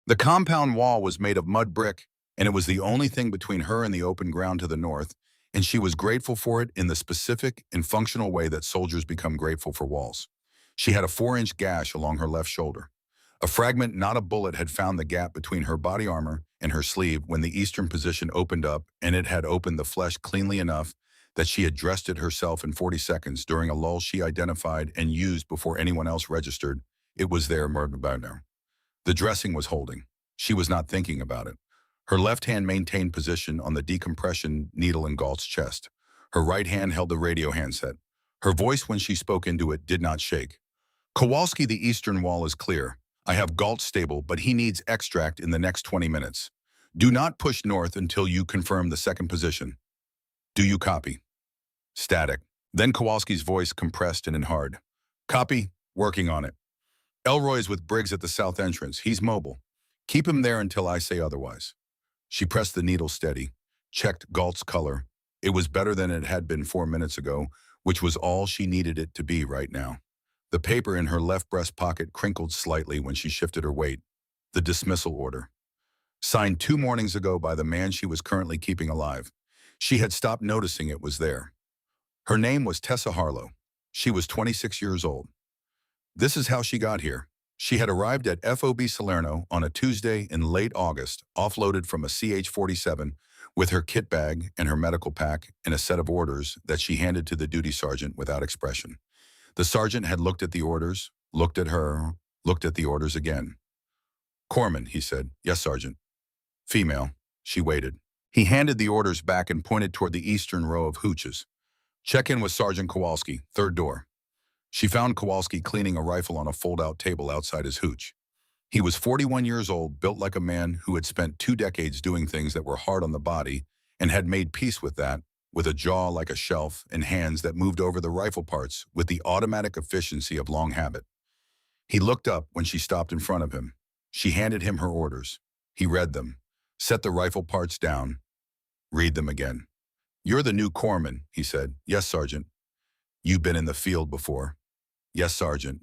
The compound wall was made of mud brick, and it was the only thing between her and the open ground to the north, and she was grateful for it in the specific and functional way that soldiers become grateful for walls. She had a 4-inch gash along her left shoulder. A fragment, not a bullet, had found the gap between her body armor and her sleeve when the eastern position opened up, and it had opened the flesh cleanly enough that she had dressed it herself in 40 seconds during a lull she identified and used before anyone else registered. It was there, murder. The dressing was holding. She was not thinking about it. Her left hand maintained position on the decompression needle in Galt's chest. Her right hand held the radio handset. Her voice, when she spoke into it, did not shake. Kowalski, the eastern wall is clear. I have Galt stable, but he needs extract in the next 20 minutes. Do not push north until you confirm the second position. Do you copy? Static. Then Kowalski's voice compressed and hard. Copy. Working on it. Elroy is with Briggs at the south entrance. He's mobile. Keep him there until I say otherwise. She pressed the needle steady, checked Galt's color. It was better than it had been 4 minutes ago, which was all she needed it to be right now. The paper in her left breast pocket crinkled slightly when she shifted her weight. The dismissal order. Signed 2 mornings ago by the man she was currently keeping alive. She had stopped noticing it was there. Her name was Tessa Harlow. She was 26 years old. This is how she got here. She had arrived at FOB Salerno on a Tuesday in late August, offloaded from a CH-47 with her kit bag and her medical pack and a set of orders that she handed to the duty sergeant without expression. The sergeant had looked at the orders, looked at her, looked at the orders again. Corpsman, he said. Yes, Sergeant. Female. She waited. He handed the orders back and pointed toward the eastern row of hooches. Check in with Sergeant Kowalski, third door. She found Kowalski cleaning a rifle on a fold-out table outside his hooch. He was 41 years old, built like a man who had spent 2 decades doing things that were hard on the body and had made peace with that, with a jaw like a shelf and hands that moved over the rifle parts with the automatic efficiency of long habit. He looked up when she stopped in front of him. She handed him her orders. He read them, set the rifle parts down, read them again. You're the new corpsman, he said. Yes, Sergeant. You've been in the field before. Yes, Sergeant.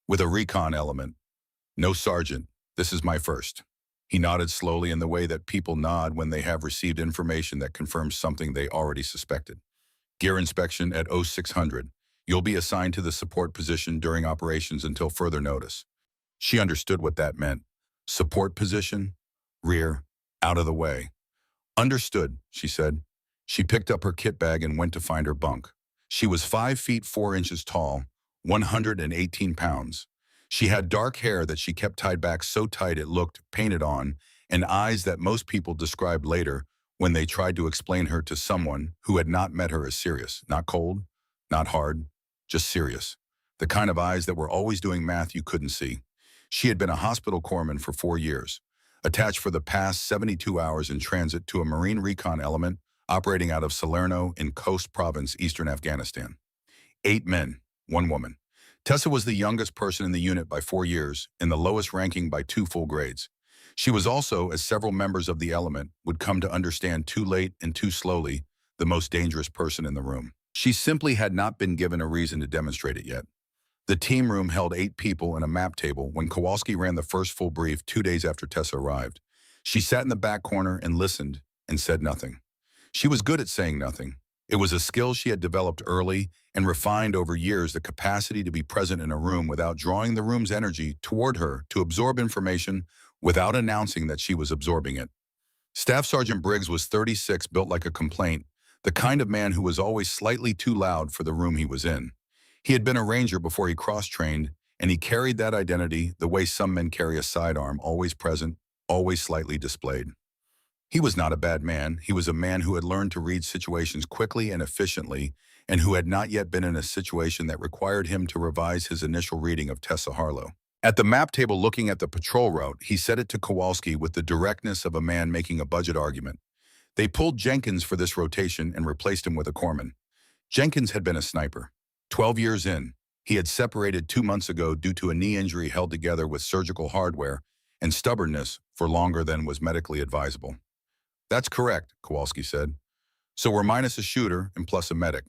With a recon element. No, Sergeant. This is my first. He nodded slowly in the way that people nod when they have received information that confirms something they already suspected. Gear inspection at 0600. You'll be assigned to the support position during operations until further notice. She understood what that meant. Support position, rear, out of the way. Understood, she said. She picked up her kit bag and went to find her bunk. She was 5 feet 4 inches tall, 118 pounds. She had dark hair that she kept tied back so tight it looked painted on, and eyes that most people described later when they tried to explain her to someone who had not met her as serious. Not cold, not hard, just serious. The kind of eyes that were always doing math you couldn't see. She had been a hospital corpsman for 4 years, attached for the past 72 hours in transit to a Marine recon element operating out of Salerno in Khost Province, eastern Afghanistan. 8 men, 1 woman. Tessa was the youngest person in the unit by 4 years and the lowest ranking by 2 full grades. She was also, as several members of the element would come to understand too late and too slowly, the most dangerous person in the room. She simply had not been given a reason to demonstrate it yet. The team room held 8 people and a map table when Kowalski ran the first full brief 2 days after Tessa arrived. She sat in the back corner and listened and said nothing. She was good at saying nothing. It was a skill she had developed early and refined over years, the capacity to be present in a room without drawing the room's energy toward her, to absorb information without announcing that she was absorbing it. Staff Sergeant Briggs was 36, built like a complaint, the kind of man who was always slightly too loud for the room he was in. He had been a ranger before he cross-trained, and he carried that identity the way some men carry a sidearm, always present, always slightly displayed. He was not a bad man. He was a man who had learned to read situations quickly and efficiently, and who had not yet been in a situation that required him to revise his initial reading of Tessa Harlow. At the map table looking at the patrol route, he said it to Kowalski with the directness of a man making a budget argument. They pulled Jenkins for this rotation and replaced him with a corpsman. Jenkins had been a sniper. 12 years in, he had separated 2 months ago due to a knee injury held together with surgical hardware and stubbornness for longer than was medically advisable. That's correct, Kowalski said. So we're minus a shooter and plus a medic.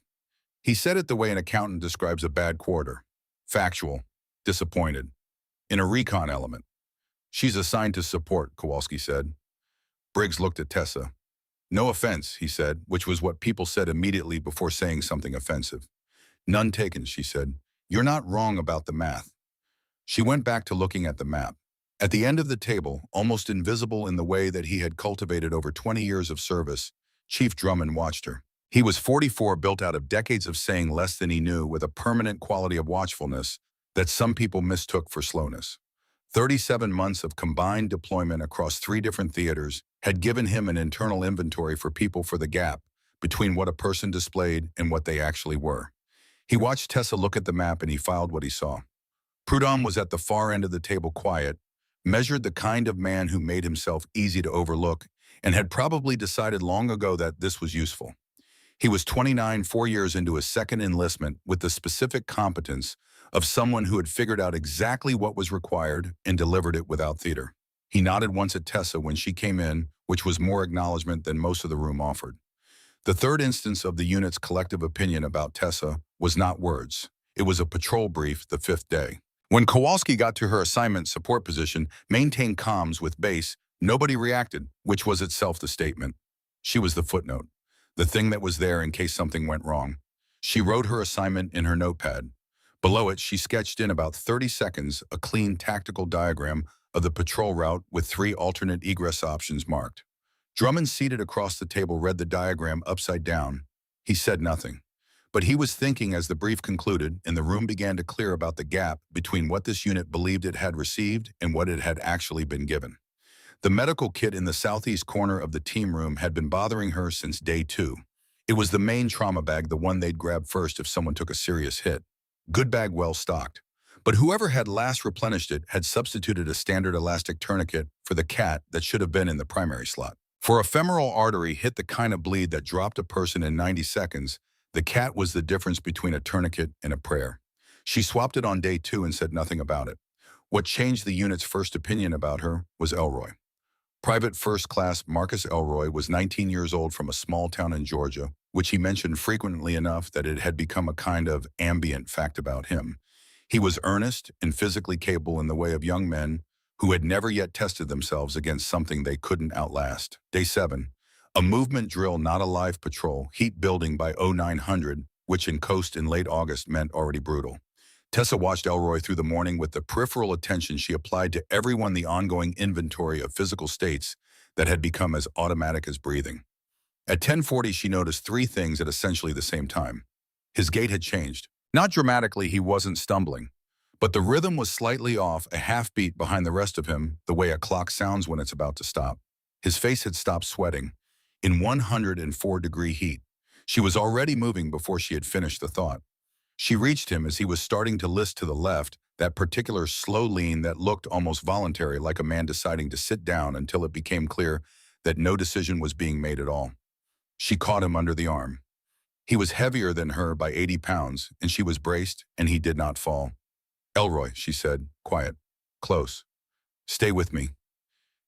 He said it the way an accountant describes a bad quarter. Factual, disappointed. In a recon element. She's assigned to support, Kowalski said. Briggs looked at Tessa. No offense, he said, which was what people said immediately before saying something offensive. None taken, she said. You're not wrong about the math. She went back to looking at the map. At the end of the table, almost invisible in the way that he had cultivated over 20 years of service, Chief Drummond watched her. He was 44, built out of decades of saying less than he knew, with a permanent quality of watchfulness that some people mistook for slowness. 37 months of combined deployment across 3 different theaters had given him an internal inventory for people, for the gap between what a person displayed and what they actually were. He watched Tessa look at the map and he filed what he saw. Prudhomme was at the far end of the table, quiet, measured, the kind of man who made himself easy to overlook, and had probably decided long ago that this was useful. He was 29, 4 years into his second enlistment, with the specific competence of someone who had figured out exactly what was required and delivered it without theater. He nodded once at Tessa when she came in, which was more acknowledgement than most of the room offered. The third instance of the unit's collective opinion about Tessa was not words. It was a patrol brief the 5th day. When Kowalski got to her assignment support position, maintain comms with base, nobody reacted, which was itself the statement. She was the footnote, the thing that was there in case something went wrong. She wrote her assignment in her notepad. Below it, she sketched in about 30 seconds a clean tactical diagram of the patrol route with 3 alternate egress options marked. Drummond, seated across the table, read the diagram upside down. He said nothing. But he was thinking as the brief concluded, and the room began to clear about the gap between what this unit believed it had received and what it had actually been given. The medical kit in the southeast corner of the team room had been bothering her since day 2. It was the main trauma bag, the one they'd grab first if someone took a serious hit. Good bag, well stocked. But whoever had last replenished it had substituted a standard elastic tourniquet for the cat that should have been in the primary slot. For a femoral artery hit, the kind of bleed that dropped a person in 90 seconds, the cat was the difference between a tourniquet and a prayer. She swapped it on day 2 and said nothing about it. What changed the unit's first opinion about her was Elroy. Private First Class Marcus Elroy was 19 years old, from a small town in Georgia, which he mentioned frequently enough that it had become a kind of ambient fact about him. He was earnest and physically capable in the way of young men who had never yet tested themselves against something they couldn't outlast. Day 7. A movement drill, not a live patrol, heat building by 0900, which in Coast in late August meant already brutal. Tessa watched Elroy through the morning with the peripheral attention she applied to everyone, the ongoing inventory of physical states that had become as automatic as breathing. At 10:40, she noticed 3 things at essentially the same time. His gait had changed. Not dramatically, he wasn't stumbling, but the rhythm was slightly off, a half beat behind the rest of him, the way a clock sounds when it's about to stop. His face had stopped sweating. In 104-degree heat. She was already moving before she had finished the thought. She reached him as he was starting to list to the left, that particular slow lean that looked almost voluntary, like a man deciding to sit down, until it became clear that no decision was being made at all. She caught him under the arm. He was heavier than her by 80 pounds, and she was braced, and he did not fall. Elroy, she said, quiet, close. Stay with me.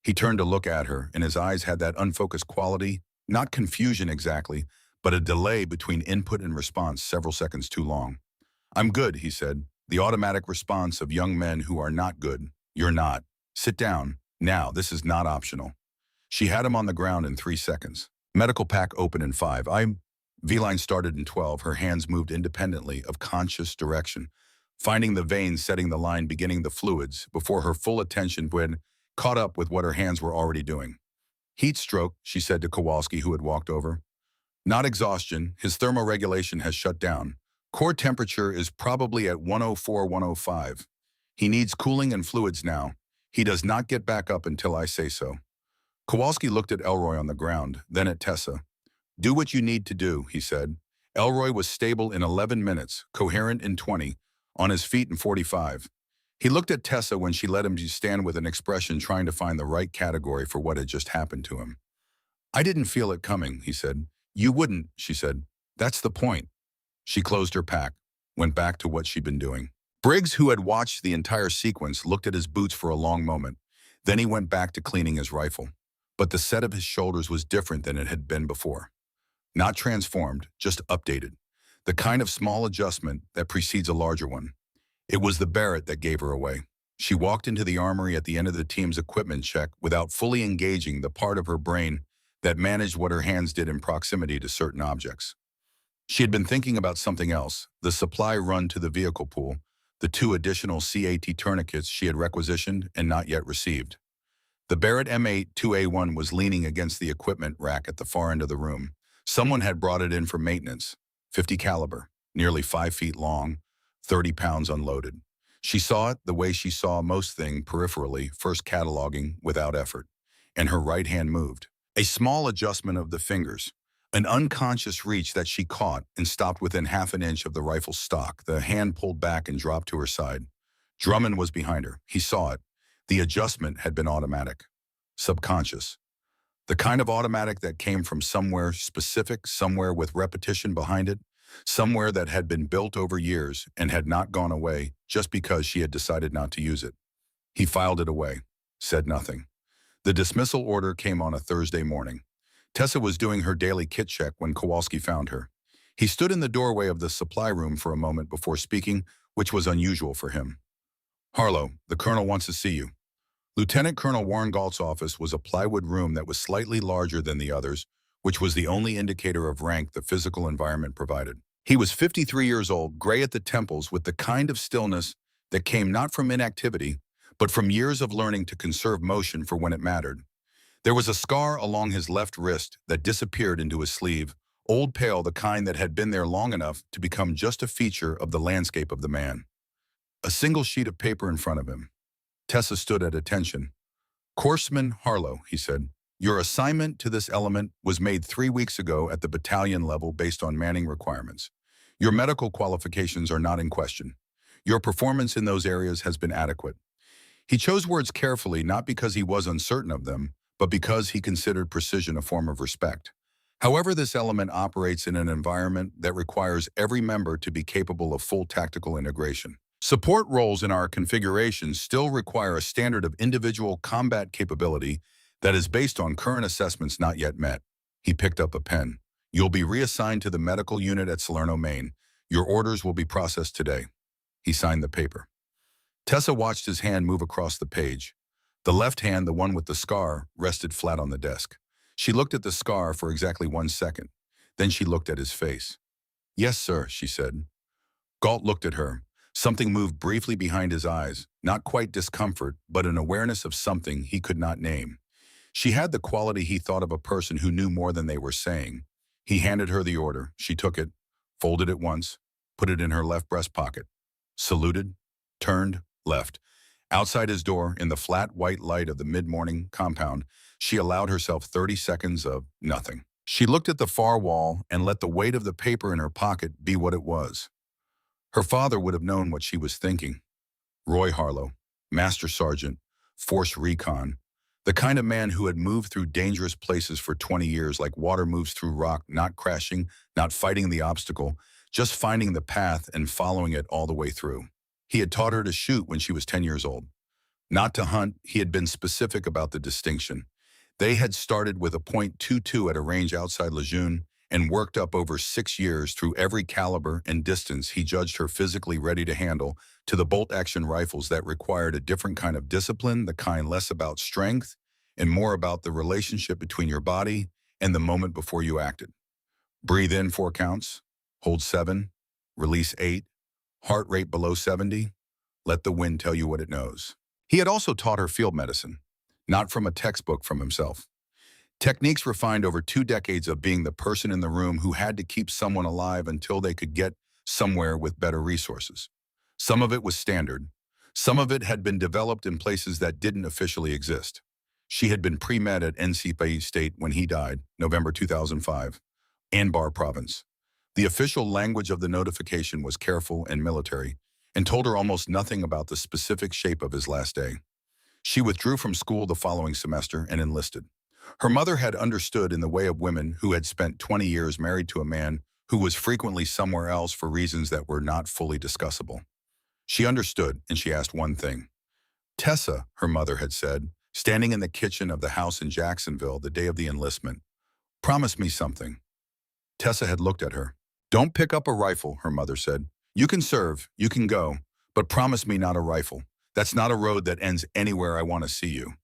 He turned to look at her, and his eyes had that unfocused quality, not confusion exactly, but a delay between input and response, several seconds too long. I'm good, he said, the automatic response of young men who are not good. You're not. Sit down. Now, this is not optional. She had him on the ground in 3 seconds. Medical pack open in 5. V-line started in 12. Her hands moved independently of conscious direction, finding the veins, setting the line, beginning the fluids, before her full attention when caught up with what her hands were already doing. Heat stroke, she said to Kowalski, who had walked over. Not exhaustion. His thermoregulation has shut down. Core temperature is probably at 104, 105. He needs cooling and fluids now. He does not get back up until I say so. Kowalski looked at Elroy on the ground, then at Tessa. Do what you need to do, he said. Elroy was stable in 11 minutes, coherent in 20, on his feet in 45. He looked at Tessa when she let him stand with an expression trying to find the right category for what had just happened to him. I didn't feel it coming, he said. You wouldn't, she said. That's the point. She closed her pack, went back to what she'd been doing. Briggs, who had watched the entire sequence, looked at his boots for a long moment. Then he went back to cleaning his rifle. But the set of his shoulders was different than it had been before. Not transformed, just updated. The kind of small adjustment that precedes a larger one. It was the Barrett that gave her away. She walked into the armory at the end of the team's equipment check without fully engaging the part of her brain that managed what her hands did in proximity to certain objects. She had been thinking about something else, the supply run to the vehicle pool, the 2 additional CAT tourniquets she had requisitioned and not yet received. The Barrett M8-2A1 was leaning against the equipment rack at the far end of the room. Someone had brought it in for maintenance, 50 caliber, nearly 5 feet long, 30 pounds unloaded. She saw it the way she saw most things peripherally, first cataloging without effort, and her right hand moved. A small adjustment of the fingers, an unconscious reach that she caught and stopped within half an inch of the rifle's stock. The hand pulled back and dropped to her side. Drummond was behind her. He saw it. The adjustment had been automatic, subconscious. The kind of automatic that came from somewhere specific, somewhere with repetition behind it, somewhere that had been built over years and had not gone away just because she had decided not to use it. He filed it away, said nothing. The dismissal order came on a Thursday morning. Tessa was doing her daily kit check when Kowalski found her. He stood in the doorway of the supply room for a moment before speaking, which was unusual for him. "Harlow, the colonel wants to see you." Lieutenant Colonel Warren Galt's office was a plywood room that was slightly larger than the others, which was the only indicator of rank the physical environment provided. He was 53 years old, gray at the temples with the kind of stillness that came not from inactivity, but from years of learning to conserve motion for when it mattered. There was a scar along his left wrist that disappeared into his sleeve, old pale, the kind that had been there long enough to become just a feature of the landscape of the man. A single sheet of paper in front of him. Tessa stood at attention. "Corpsman Harlow," he said, "your assignment to this element was made 3 weeks ago at the battalion level based on manning requirements. Your medical qualifications are not in question. Your performance in those areas has been adequate." He chose words carefully, not because he was uncertain of them, but because he considered precision a form of respect. However, this element operates in an environment that requires every member to be capable of full tactical integration. Support roles in our configuration still require a standard of individual combat capability that is based on current assessments not yet met. He picked up a pen. "You'll be reassigned to the medical unit at Salerno, Maine. Your orders will be processed today." He signed the paper. Tessa watched his hand move across the page. The left hand, the one with the scar, rested flat on the desk. She looked at the scar for exactly 1 second. Then she looked at his face. "Yes, sir," she said. Galt looked at her. Something moved briefly behind his eyes, not quite discomfort, but an awareness of something he could not name. She had the quality he thought of a person who knew more than they were saying. He handed her the order. She took it, folded it once, put it in her left breast pocket, saluted, turned, left. Outside his door, in the flat white light of the mid-morning compound, she allowed herself 30 seconds of nothing. She looked at the far wall and let the weight of the paper in her pocket be what it was. Her father would have known what she was thinking. Roy Harlow, Master Sergeant, Force Recon, the kind of man who had moved through dangerous places for 20 years like water moves through rock, not crashing, not fighting the obstacle, just finding the path and following it all the way through. He had taught her to shoot when she was 10 years old. Not to hunt, he had been specific about the distinction. They had started with a .22 at a range outside Lejeune and worked up over 6 years through every caliber and distance he judged her physically ready to handle to the bolt-action rifles that required a different kind of discipline, the kind less about strength and more about the relationship between your body and the moment before you acted. Breathe in 4 counts, hold 7, release 8, heart rate below 70, let the wind tell you what it knows. He had also taught her field medicine, not from a textbook, from himself. Techniques refined over 2 decades of being the person in the room who had to keep someone alive until they could get somewhere with better resources. Some of it was standard. Some of it had been developed in places that didn't officially exist. She had been pre-med at NCPI State when he died, November 2005, Anbar Province. The official language of the notification was careful and military, and told her almost nothing about the specific shape of his last day. She withdrew from school the following semester and enlisted. Her mother had understood in the way of women who had spent 20 years married to a man who was frequently somewhere else for reasons that were not fully discussable. She understood, and she asked one thing. "Tessa," her mother had said, standing in the kitchen of the house in Jacksonville the day of the enlistment, "promise me something." Tessa had looked at her. "Don't pick up a rifle," her mother said. "You can serve, you can go, but promise me not a rifle. That's not a road that ends anywhere I want to see you.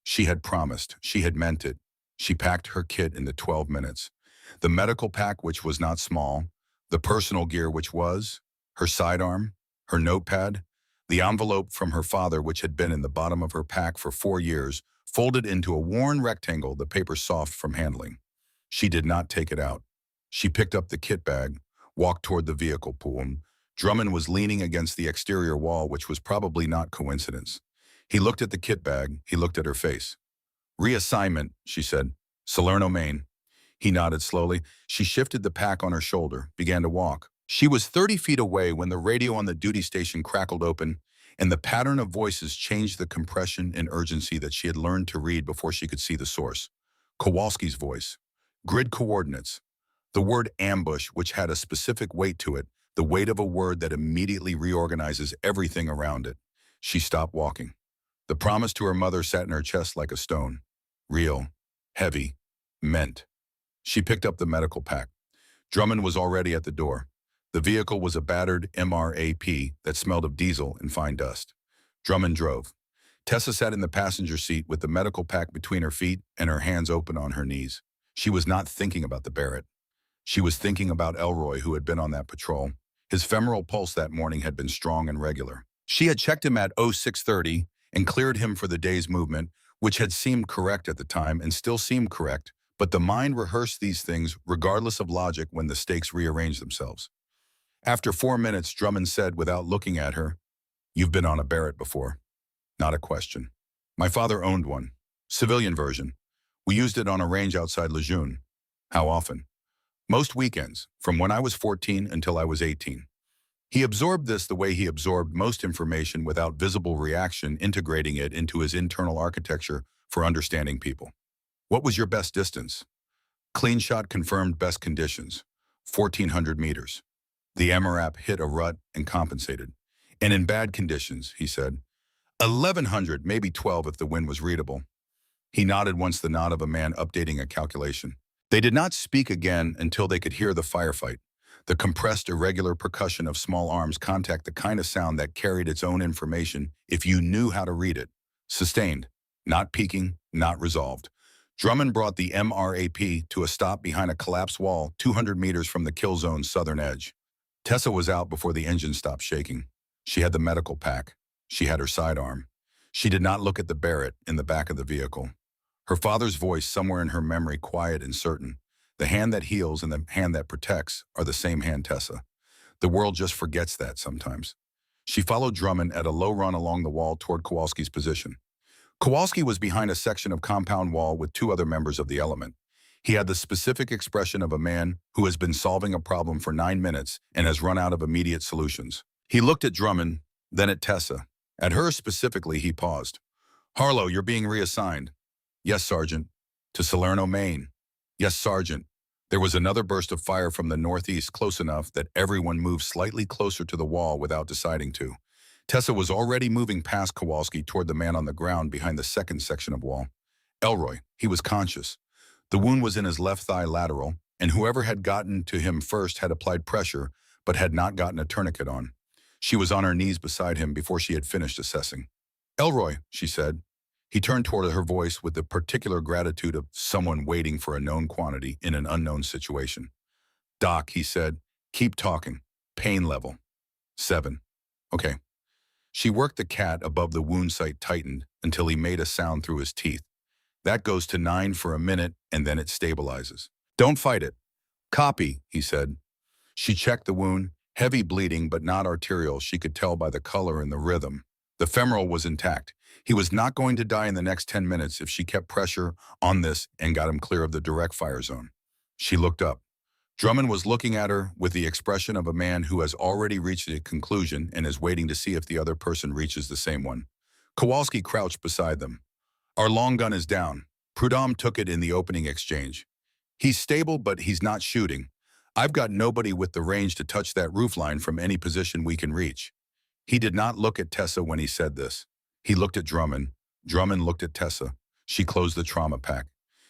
She had promised. She had meant it. She packed her kit into 12 minutes. The medical pack, which was not small, the personal gear, which was, her sidearm, her notepad, the envelope from her father, which had been in the bottom of her pack for 4 years, folded into a worn rectangle, the paper soft from handling. She did not take it out. She picked up the kit bag, walked toward the vehicle pool. Drummond was leaning against the exterior wall, which was probably not coincidence. He looked at the kit bag. He looked at her face. Reassignment, she said. Salerno, Maine. He nodded slowly. She shifted the pack on her shoulder, began to walk. She was 30 feet away when the radio on the duty station crackled open, and the pattern of voices changed the compression and urgency that she had learned to read before she could see the source. Kowalski's voice. Grid coordinates. The word ambush, which had a specific weight to it, the weight of a word that immediately reorganizes everything around it. She stopped walking. The promise to her mother sat in her chest like a stone. Real, heavy, meant. She picked up the medical pack. Drummond was already at the door. The vehicle was a battered MRAP that smelled of diesel and fine dust. Drummond drove. Tessa sat in the passenger seat with the medical pack between her feet and her hands open on her knees. She was not thinking about the Barrett. She was thinking about Elroy, who had been on that patrol. His femoral pulse that morning had been strong and regular. She had checked him at 0630 and cleared him for the day's movement, which had seemed correct at the time and still seemed correct, but the mind rehearsed these things regardless of logic when the stakes rearranged themselves. After 4 minutes, Drummond said without looking at her, "You've been on a Barrett before." Not a question. My father owned one. Civilian version. We used it on a range outside Lejeune. How often? Most weekends, from when I was 14 until I was 18. He absorbed this the way he absorbed most information without visible reaction, integrating it into his internal architecture for understanding people. What was your best distance? Clean shot confirmed best conditions. 1,400 meters. The MRAP hit a rut and compensated. And in bad conditions, he said, 1,100, maybe 12 if the wind was readable. He nodded once, the nod of a man updating a calculation. They did not speak again until they could hear the firefight. The compressed, irregular percussion of small arms contact, the kind of sound that carried its own information if you knew how to read it. Sustained, not peaking, not resolved. Drummond brought the MRAP to a stop behind a collapsed wall 200 meters from the kill zone's southern edge. Tessa was out before the engine stopped shaking. She had the medical pack. She had her sidearm. She did not look at the Barrett in the back of the vehicle. Her father's voice somewhere in her memory, quiet and certain. The hand that heals and the hand that protects are the same hand, Tessa. The world just forgets that sometimes. She followed Drummond at a low run along the wall toward Kowalski's position. Kowalski was behind a section of compound wall with 2 other members of the element. He had the specific expression of a man who has been solving a problem for 9 minutes and has run out of immediate solutions. He looked at Drummond, then at Tessa. At her specifically, he paused. "Harlow, you're being reassigned." "Yes, Sergeant." "To Salerno, Maine." "Yes, Sergeant." There was another burst of fire from the northeast, close enough that everyone moved slightly closer to the wall without deciding to. Tessa was already moving past Kowalski toward the man on the ground behind the second section of wall. Elroy, he was conscious. The wound was in his left thigh lateral, and whoever had gotten to him first had applied pressure, but had not gotten a tourniquet on. She was on her knees beside him before she had finished assessing. "Elroy," she said. He turned toward her voice with the particular gratitude of someone waiting for a known quantity in an unknown situation. "Doc," he said, "keep talking. Pain level. 7. Okay." She worked the cat above the wound site, tightened until he made a sound through his teeth. "That goes to 9 for a minute, and then it stabilizes. Don't fight it." "Copy," he said. She checked the wound, heavy bleeding but not arterial, she could tell by the color and the rhythm. The femoral was intact. He was not going to die in the next 10 minutes if she kept pressure on this and got him clear of the direct fire zone. She looked up. Drummond was looking at her with the expression of a man who has already reached a conclusion and is waiting to see if the other person reaches the same one. Kowalski crouched beside them. "Our long gun is down. Prudhomme took it in the opening exchange. He's stable, but he's not shooting. I've got nobody with the range to touch that roofline from any position we can reach." He did not look at Tessa when he said this. He looked at Drummond. Drummond looked at Tessa. She closed the trauma pack.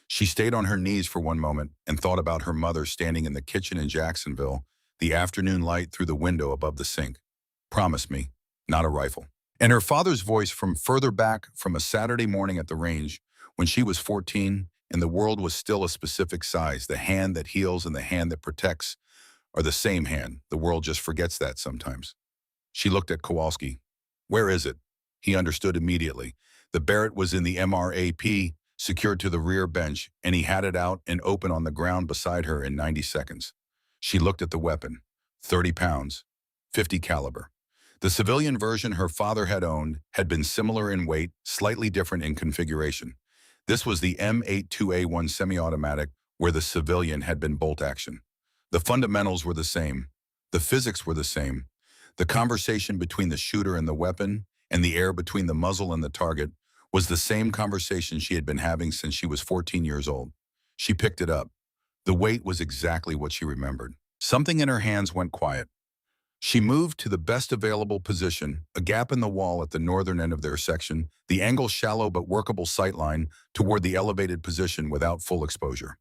She stayed on her knees for one moment and thought about her mother standing in the kitchen in Jacksonville, the afternoon light through the window above the sink. "Promise me, not a rifle." And her father's voice from further back from a Saturday morning at the range when she was 14 and the world was still a specific size. The hand that heals and the hand that protects are the same hand. The world just forgets that sometimes. She looked at Kowalski. Where is it? He understood immediately. The Barrett was in the MRAP, secured to the rear bench, and he had it out and open on the ground beside her in 90 seconds. She looked at the weapon. 30 pounds, 50 caliber. The civilian version her father had owned had been similar in weight, slightly different in configuration. This was the M82A1 semi-automatic, where the civilian had been bolt action. The fundamentals were the same. The physics were the same. The conversation between the shooter and the weapon, and the air between the muzzle and the target, was the same conversation she had been having since she was 14 years old. She picked it up. The weight was exactly what she remembered. Something in her hands went quiet. She moved to the best available position, a gap in the wall at the northern end of their section, the angle shallow but workable sightline toward the elevated position without full exposure.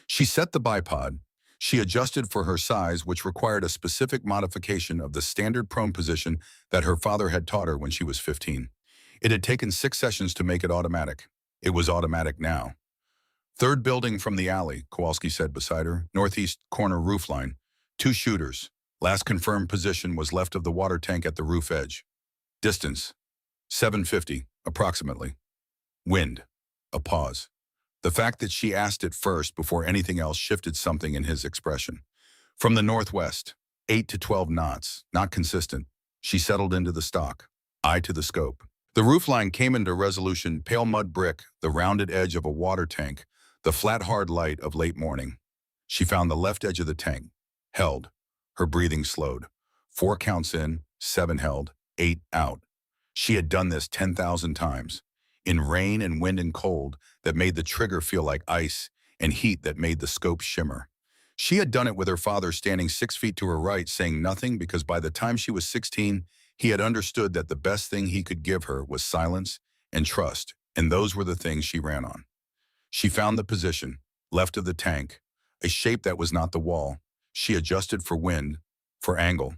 She set the bipod. She adjusted for her size, which required a specific modification of the standard prone position that her father had taught her when she was 15. It had taken 6 sessions to make it automatic. It was automatic now. Third building from the alley, Kowalski said beside her, northeast corner roofline. 2 shooters. Last confirmed position was left of the water tank at the roof edge. Distance, 750, approximately. Wind, a pause. The fact that she asked it first before anything else shifted something in his expression. From the northwest, 8 to 12 knots, not consistent. She settled into the stock, eye to the scope. The roofline came into resolution, pale mud brick, the rounded edge of a water tank, the flat hard light of late morning. She found the left edge of the tank, held. Her breathing slowed. 4 counts in, 7 held, 8 out. She had done this 10,000 times. In rain and wind and cold that made the trigger feel like ice, and heat that made the scope shimmer. She had done it with her father standing 6 feet to her right, saying nothing, because by the time she was 16, he had understood that the best thing he could give her was silence and trust, and those were the things she ran on. She found the position, left of the tank, a shape that was not the wall. She adjusted for wind, for angle,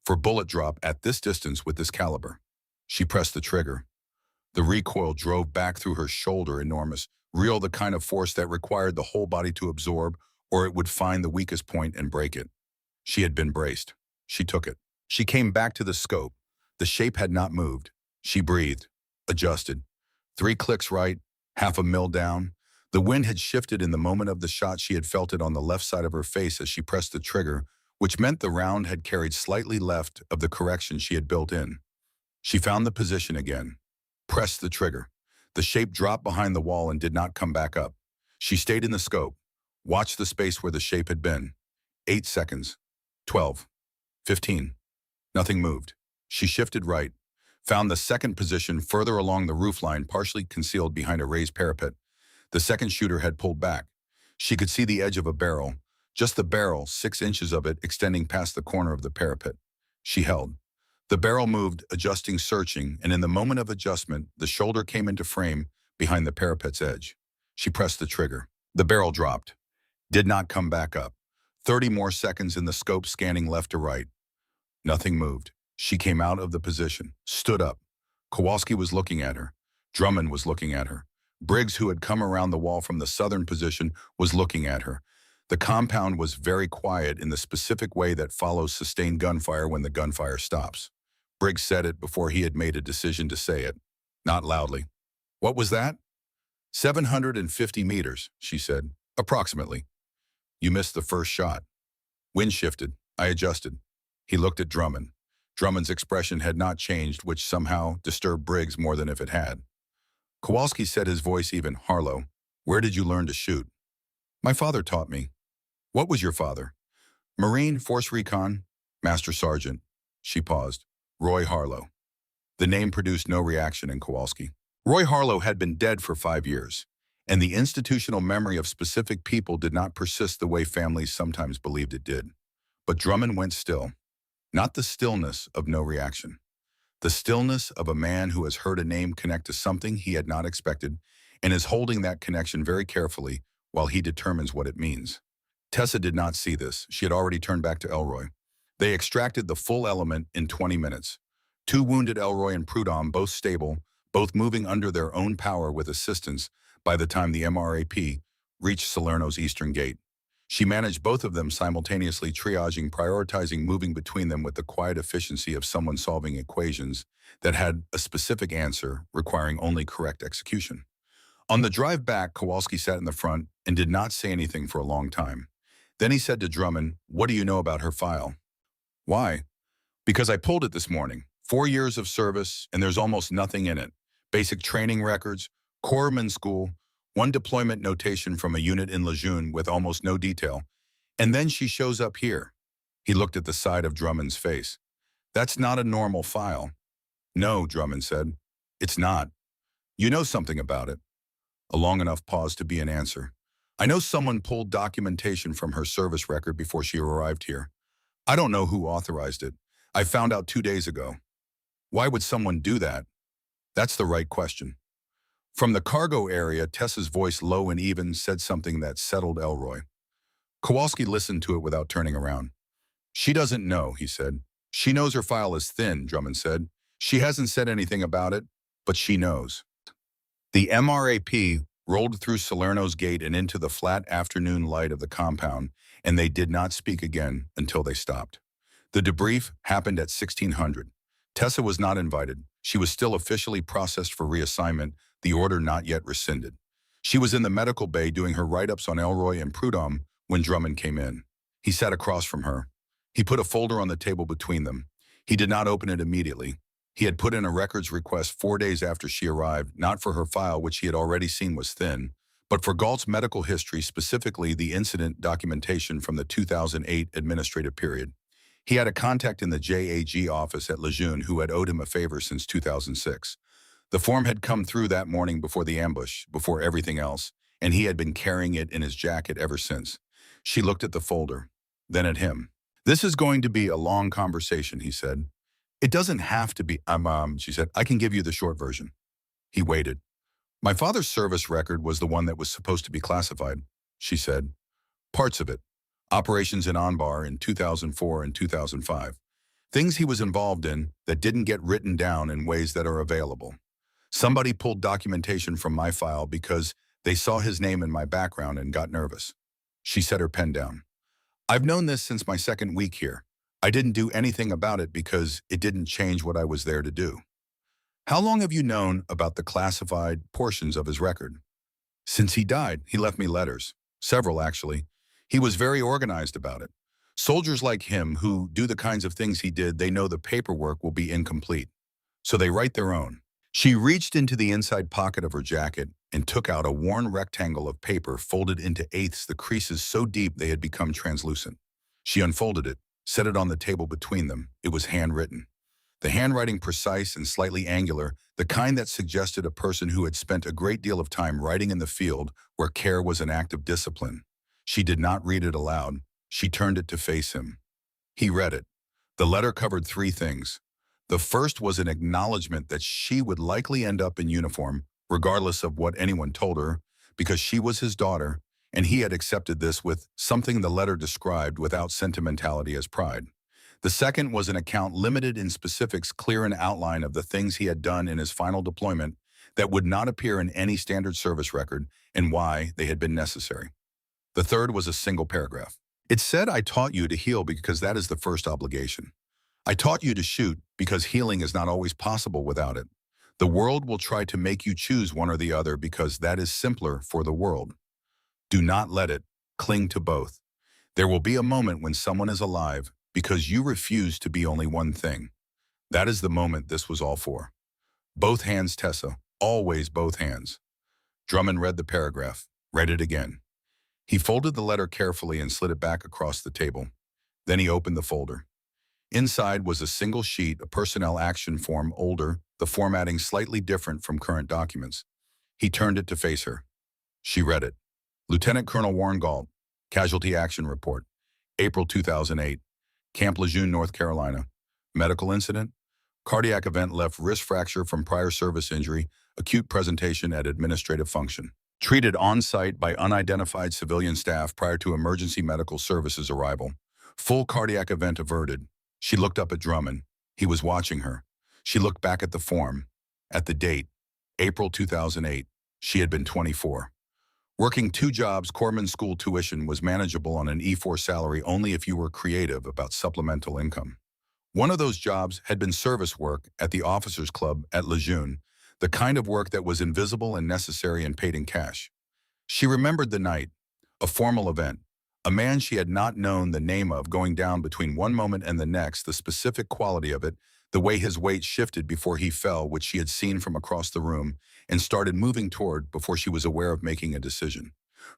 for bullet drop at this distance with this caliber. She pressed the trigger. The recoil drove back through her shoulder, enormous, real, the kind of force that required the whole body to absorb, or it would find the weakest point and break it. She had been braced. She took it. She came back to the scope. The shape had not moved. She breathed, adjusted. 3 clicks right, half a mil down. The wind had shifted in the moment of the shot. She had felt it on the left side of her face as she pressed the trigger, which meant the round had carried slightly left of the correction she had built in. She found the position again, pressed the trigger. The shape dropped behind the wall and did not come back up. She stayed in the scope, watched the space where the shape had been. 8 seconds, 12, 15. Nothing moved. She shifted right, found the second position further along the roofline, partially concealed behind a raised parapet. The second shooter had pulled back. She could see the edge of a barrel, just the barrel, 6 inches of it extending past the corner of the parapet. She held. The barrel moved, adjusting, searching, and in the moment of adjustment, the shoulder came into frame behind the parapet's edge. She pressed the trigger. The barrel dropped, did not come back up. 30 more seconds in the scope, scanning left to right. Nothing moved. She came out of the position, stood up. Kowalski was looking at her. Drummond was looking at her. Briggs, who had come around the wall from the southern position, was looking at her. The compound was very quiet in the specific way that follows sustained gunfire when the gunfire stops. Briggs said it before he had made a decision to say it, not loudly. What was that? 750 meters, she said, approximately. You missed the first shot. Wind shifted. I adjusted. He looked at Drummond. Drummond's expression had not changed, which somehow disturbed Briggs more than if it had. Kowalski said, his voice even. Harlow, where did you learn to shoot? My father taught me. What was your father? Marine, Force Recon, Master Sergeant. She paused. Roy Harlow. The name produced no reaction in Kowalski. Roy Harlow had been dead for 5 years, and the institutional memory of specific people did not persist the way families sometimes believed it did. But Drummond went still. Not the stillness of no reaction. The stillness of a man who has heard a name connect to something he had not expected and is holding that connection very carefully while he determines what it means. Tessa did not see this. She had already turned back to Elroy. They extracted the full element in 20 minutes. Two wounded Elroy and Prudhomme, both stable, both moving under their own power with assistance by the time the MRAP reached Salerno's eastern gate. She managed both of them simultaneously, triaging, prioritizing, moving between them with the quiet efficiency of someone solving equations that had a specific answer requiring only correct execution. On the drive back, Kowalski sat in the front and did not say anything for a long time. Then he said to Drummond, "What do you know about her file?" "Why?" "Because I pulled it this morning. 4 years of service, and there's almost nothing in it. Basic training records, corpsman school, one deployment notation from a unit in Lejeune with almost no detail. And then she shows up here." He looked at the side of Drummond's face. "That's not a normal file." "No," Drummond said. "It's not. You know something about it." A long enough pause to be an answer. "I know someone pulled documentation from her service record before she arrived here. I don't know who authorized it. I found out 2 days ago." "Why would someone do that?" "That's the right question." From the cargo area, Tessa's voice, low and even, said something that settled Elroy. Kowalski listened to it without turning around. "She doesn't know," he said. "She knows her file is thin," Drummond said. "She hasn't said anything about it, but she knows." The MRAP rolled through Salerno's gate and into the flat afternoon light of the compound, and they did not speak again until they stopped. The debrief happened at 1600. Tessa was not invited. She was still officially processed for reassignment, the order not yet rescinded. She was in the medical bay doing her write-ups on Elroy and Prudhomme when Drummond came in. He sat across from her. He put a folder on the table between them. He did not open it immediately. He had put in a records request 4 days after she arrived, not for her file, which he had already seen was thin, but for Galt's medical history, specifically the incident documentation from the 2008 administrative period. He had a contact in the JAG office at Lejeune who had owed him a favor since 2006. The form had come through that morning before the ambush, before everything else, and he had been carrying it in his jacket ever since. She looked at the folder, then at him. "This is going to be a long conversation," he said. "It doesn't have to be, she said. "I can give you the short version." He waited. "My father's service record was the one that was supposed to be classified," she said. "Parts of it. Operations in Anbar in 2004 and 2005. Things he was involved in that didn't get written down in ways that are available. Somebody pulled documentation from my file because they saw his name in my background and got nervous." She set her pen down. "I've known this since my second week here. I didn't do anything about it because it didn't change what I was there to do." "How long have you known about the classified portions of his record?" "Since he died. He left me letters. Several, actually. He was very organized about it. Soldiers like him who do the kinds of things he did, they know the paperwork will be incomplete. So they write their own." She reached into the inside pocket of her jacket and took out a worn rectangle of paper folded into eighths, the creases so deep they had become translucent. She unfolded it, set it on the table between them. It was handwritten. The handwriting precise and slightly angular, the kind that suggested a person who had spent a great deal of time writing in the field where care was an act of discipline. She did not read it aloud. She turned it to face him. He read it. The letter covered 3 things. The first was an acknowledgement that she would likely end up in uniform, regardless of what anyone told her, because she was his daughter, and he had accepted this with something the letter described without sentimentality as pride. The second was an account limited in specifics, clear in outline of the things he had done in his final deployment that would not appear in any standard service record and why they had been necessary. The third was a single paragraph. It said, "I taught you to heal because that is the first obligation. I taught you to shoot because healing is not always possible without it. The world will try to make you choose one or the other because that is simpler for the world. Do not let it. Cling to both. There will be a moment when someone is alive because you refuse to be only one thing. That is the moment this was all for." Both hands, Tessa. Always both hands. Drummond read the paragraph, read it again. He folded the letter carefully and slid it back across the table. Then he opened the folder. Inside was a single sheet, a personnel action form, older, the formatting slightly different from current documents. He turned it to face her. She read it. Lieutenant Colonel Warren Galt, Casualty Action Report, April 2008, Camp Lejeune, North Carolina. Medical incident, cardiac event, left wrist fracture from prior service injury, acute presentation at administrative function. Treated on-site by unidentified civilian staff prior to emergency medical services arrival. Full cardiac event averted. She looked up at Drummond. He was watching her. She looked back at the form, at the date, April 2008. She had been 24. Working 2 jobs, Corman school tuition was manageable on an E4 salary only if you were creative about supplemental income. One of those jobs had been service work at the officers' club at Lejeune, the kind of work that was invisible and necessary and paid in cash. She remembered the night, a formal event, a man she had not known the name of going down between one moment and the next, the specific quality of it, the way his weight shifted before he fell, which she had seen from across the room, and started moving toward before she was aware of making a decision.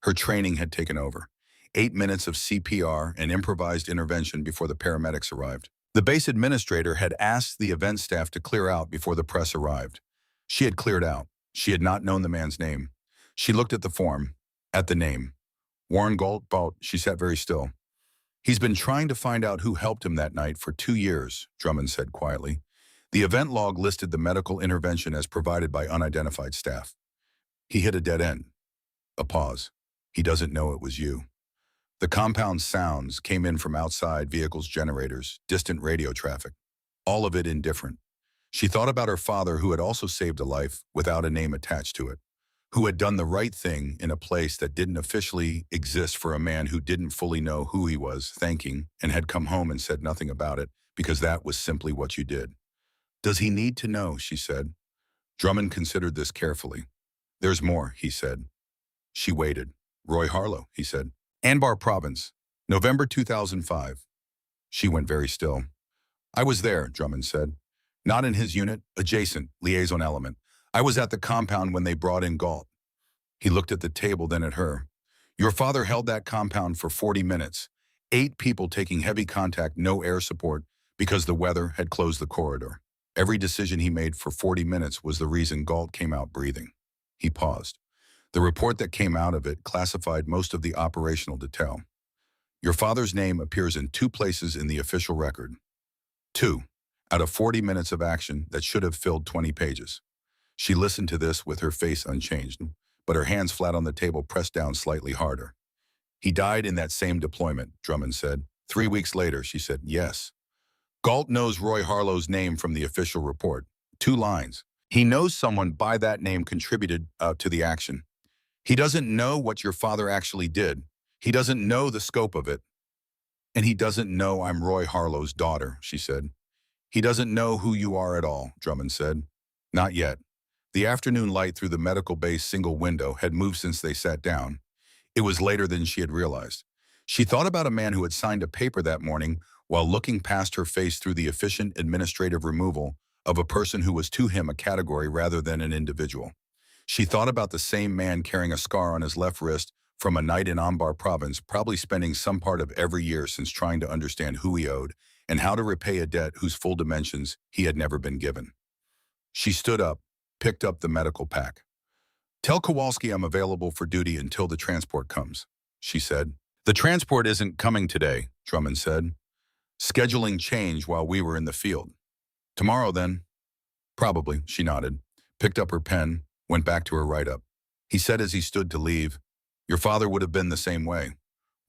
Her training had taken over. 8 minutes of CPR and improvised intervention before the paramedics arrived. The base administrator had asked the event staff to clear out before the press arrived. She had cleared out. She had not known the man's name. She looked at the form, at the name. Warren Galt. She sat very still. He's been trying to find out who helped him that night for 2 years, Drummond said quietly. The event log listed the medical intervention as provided by unidentified staff. He hit a dead end. A pause. He doesn't know it was you. The compound's sounds came in from outside vehicles' generators, distant radio traffic. All of it indifferent. She thought about her father, who had also saved a life without a name attached to it, who had done the right thing in a place that didn't officially exist for a man who didn't fully know who he was thanking and had come home and said nothing about it because that was simply what you did. Does he need to know, she said. Drummond considered this carefully. There's more, he said. She waited. Roy Harlow, he said. Anbar Province, November 2005. She went very still. I was there, Drummond said. Not in his unit, adjacent, liaison element. I was at the compound when they brought in Galt. He looked at the table, then at her. Your father held that compound for 40 minutes. 8 people taking heavy contact, no air support, because the weather had closed the corridor. Every decision he made for 40 minutes was the reason Galt came out breathing. He paused. The report that came out of it classified most of the operational detail. Your father's name appears in 2 places in the official record. 2 out of 40 minutes of action that should have filled 20 pages. She listened to this with her face unchanged, but her hands flat on the table pressed down slightly harder. He died in that same deployment, Drummond said. 3 weeks later, she said, yes. Galt knows Roy Harlow's name from the official report. 2 lines. He knows someone by that name contributed to the action. He doesn't know what your father actually did. He doesn't know the scope of it. And he doesn't know I'm Roy Harlow's daughter, she said. He doesn't know who you are at all, Drummond said. Not yet. The afternoon light through the medical base single window had moved since they sat down. It was later than she had realized. She thought about a man who had signed a paper that morning while looking past her face through the efficient administrative removal of a person who was to him a category rather than an individual. She thought about the same man carrying a scar on his left wrist from a night in Anbar Province, probably spending some part of every year since trying to understand who he owed and how to repay a debt whose full dimensions he had never been given. She stood up, picked up the medical pack. Tell Kowalski I'm available for duty until the transport comes, she said. The transport isn't coming today, Drummond said. Scheduling changed while we were in the field. Tomorrow then? Probably, she nodded, picked up her pen, went back to her write-up. He said as he stood to leave, your father would have been the same way.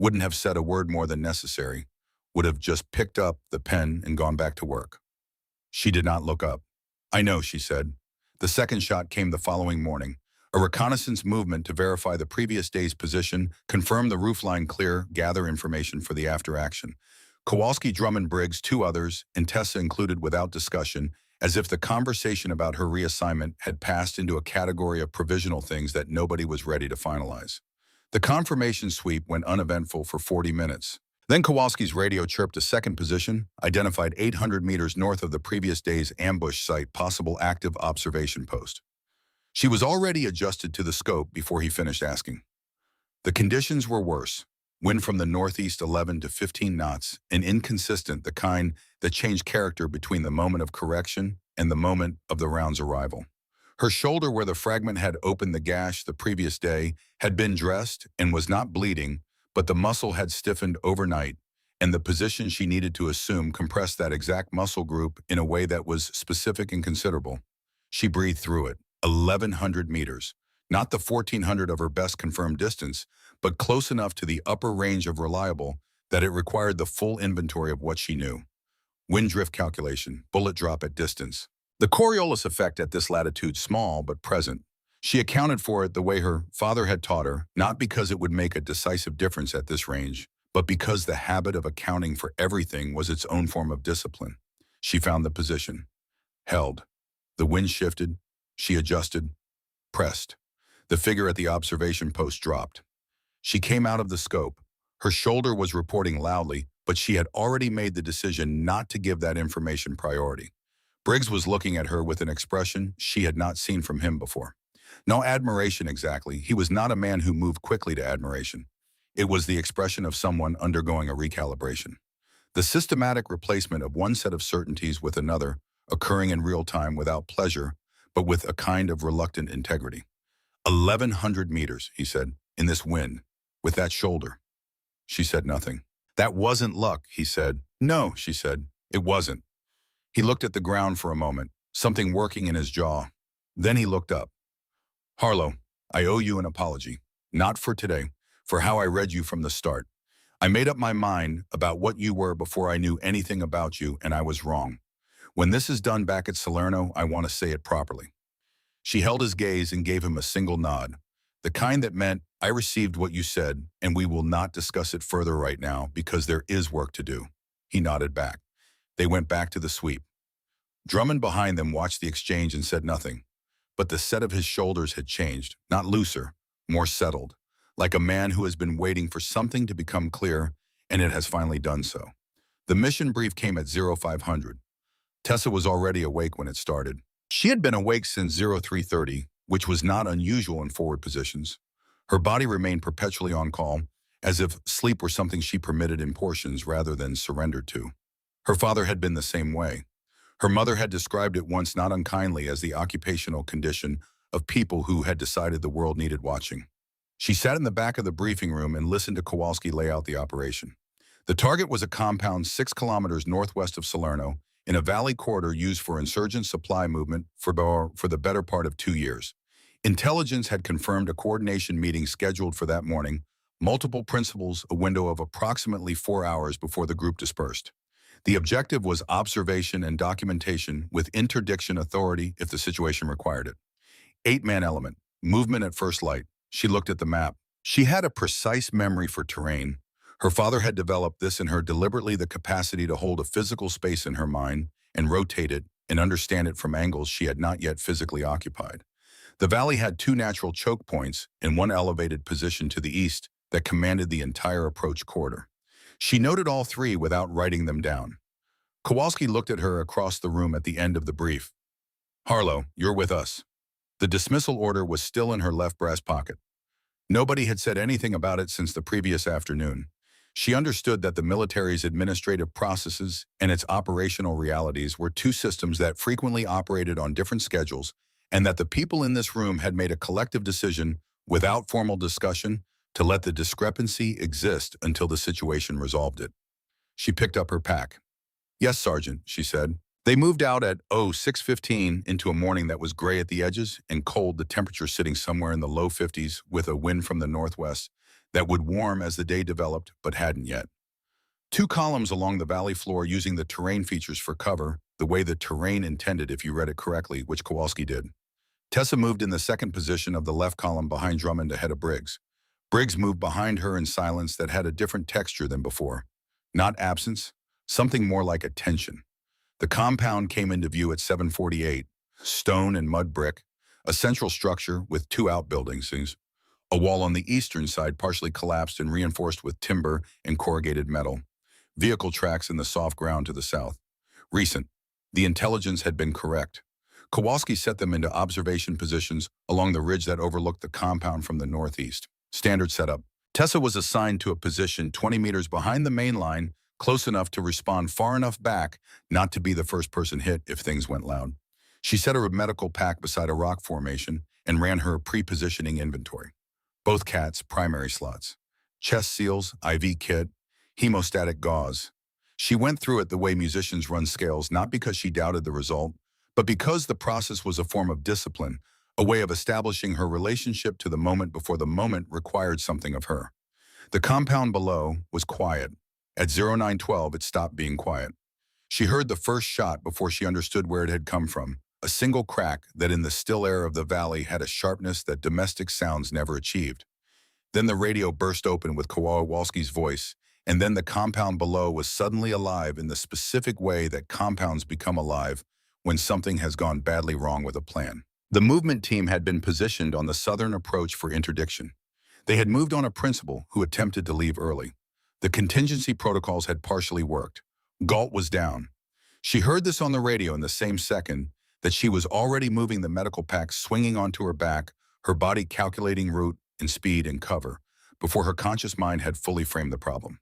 Wouldn't have said a word more than necessary. Would have just picked up the pen and gone back to work. She did not look up. I know, she said. The second shot came the following morning. A reconnaissance movement to verify the previous day's position, confirm the roofline clear, gather information for the after-action. Kowalski, Drummond, Briggs, 2 others, and Tessa included without discussion, as if the conversation about her reassignment had passed into a category of provisional things that nobody was ready to finalize. The confirmation sweep went uneventful for 40 minutes. Then Kowalski's radio chirped a second position, identified 800 meters north of the previous day's ambush site, possible active observation post. She was already adjusted to the scope before he finished asking. The conditions were worse. Wind from the northeast 11 to 15 knots, and inconsistent, the kind that changed character between the moment of correction and the moment of the round's arrival. Her shoulder, where the fragment had opened the gash the previous day, had been dressed and was not bleeding, but the muscle had stiffened overnight, and the position she needed to assume compressed that exact muscle group in a way that was specific and considerable. She breathed through it. 1,100 meters. Not the 1,400 of her best confirmed distance, but close enough to the upper range of reliable that it required the full inventory of what she knew. Wind drift calculation, bullet drop at distance. The Coriolis effect at this latitude small but present. She accounted for it the way her father had taught her, not because it would make a decisive difference at this range, but because the habit of accounting for everything was its own form of discipline. She found the position, held. The wind shifted. She adjusted, pressed. The figure at the observation post dropped. She came out of the scope. Her shoulder was reporting loudly, but she had already made the decision not to give that information priority. Briggs was looking at her with an expression she had not seen from him before. No admiration exactly. He was not a man who moved quickly to admiration. It was the expression of someone undergoing a recalibration. The systematic replacement of one set of certainties with another, occurring in real time without pleasure, but with a kind of reluctant integrity. 1,100 meters, he said, in this wind, with that shoulder. She said nothing. That wasn't luck, he said. No, she said. It wasn't. He looked at the ground for a moment, something working in his jaw. Then he looked up. Harlow, I owe you an apology. Not for today, for how I read you from the start. I made up my mind about what you were before I knew anything about you, and I was wrong. When this is done back at Salerno, I want to say it properly. She held his gaze and gave him a single nod, the kind that meant, I received what you said, and we will not discuss it further right now because there is work to do. He nodded back. They went back to the sweep. Drummond behind them watched the exchange and said nothing. But the set of his shoulders had changed, not looser, more settled, like a man who has been waiting for something to become clear, and it has finally done so. The mission brief came at 0500. Tessa was already awake when it started. She had been awake since 0330, which was not unusual in forward positions. Her body remained perpetually on call, as if sleep were something she permitted in portions rather than surrendered to. Her father had been the same way. Her mother had described it once not unkindly as the occupational condition of people who had decided the world needed watching. She sat in the back of the briefing room and listened to Kowalski lay out the operation. The target was a compound 6 kilometers northwest of Salerno, in a valley corridor used for insurgent supply movement for the better part of 2 years. Intelligence had confirmed a coordination meeting scheduled for that morning, multiple principals a window of approximately 4 hours before the group dispersed. The objective was observation and documentation with interdiction authority if the situation required it. 8-man element, movement at first light. She looked at the map. She had a precise memory for terrain. Her father had developed this in her deliberately, the capacity to hold a physical space in her mind and rotate it and understand it from angles she had not yet physically occupied. The valley had 2 natural choke points and 1 elevated position to the east that commanded the entire approach corridor. She noted all 3 without writing them down. Kowalski looked at her across the room at the end of the brief. Harlow, you're with us. The dismissal order was still in her left breast pocket. Nobody had said anything about it since the previous afternoon. She understood that the military's administrative processes and its operational realities were 2 systems that frequently operated on different schedules, and that the people in this room had made a collective decision, without formal discussion, to let the discrepancy exist until the situation resolved it. She picked up her pack. Yes, Sergeant, she said. They moved out at 06:15 into a morning that was gray at the edges and cold, the temperature sitting somewhere in the low 50s with a wind from the northwest that would warm as the day developed but hadn't yet. 2 columns along the valley floor using the terrain features for cover, the way the terrain intended if you read it correctly, which Kowalski did. Tessa moved in the second position of the left column behind Drummond ahead of Briggs. Briggs moved behind her in silence that had a different texture than before. Not absence, something more like attention. The compound came into view at 7:48, stone and mud brick, a central structure with 2 outbuildings, a wall on the eastern side partially collapsed and reinforced with timber and corrugated metal, vehicle tracks in the soft ground to the south. Recent. The intelligence had been correct. Kowalski set them into observation positions along the ridge that overlooked the compound from the northeast. Standard setup. Tessa was assigned to a position 20 meters behind the main line, close enough to respond far enough back not to be the first person hit if things went loud. She set her medical pack beside a rock formation and ran her pre-positioning inventory. Both cats, primary slots. Chest seals, IV kit, hemostatic gauze. She went through it the way musicians run scales, not because she doubted the result, but because the process was a form of discipline, a way of establishing her relationship to the moment before the moment required something of her. The compound below was quiet. At 0912, it stopped being quiet. She heard the first shot before she understood where it had come from, A single crack that in the still air of the valley had a sharpness that domestic sounds never achieved. Then the radio burst open with Kowalski's voice, and then the compound below was suddenly alive in the specific way that compounds become alive when something has gone badly wrong with a plan. The movement team had been positioned on the southern approach for interdiction. They had moved on a principal who attempted to leave early. The contingency protocols had partially worked. Galt was down. She heard this on the radio in the same second that she was already moving the medical pack swinging onto her back, her body calculating route and speed and cover, before her conscious mind had fully framed the problem.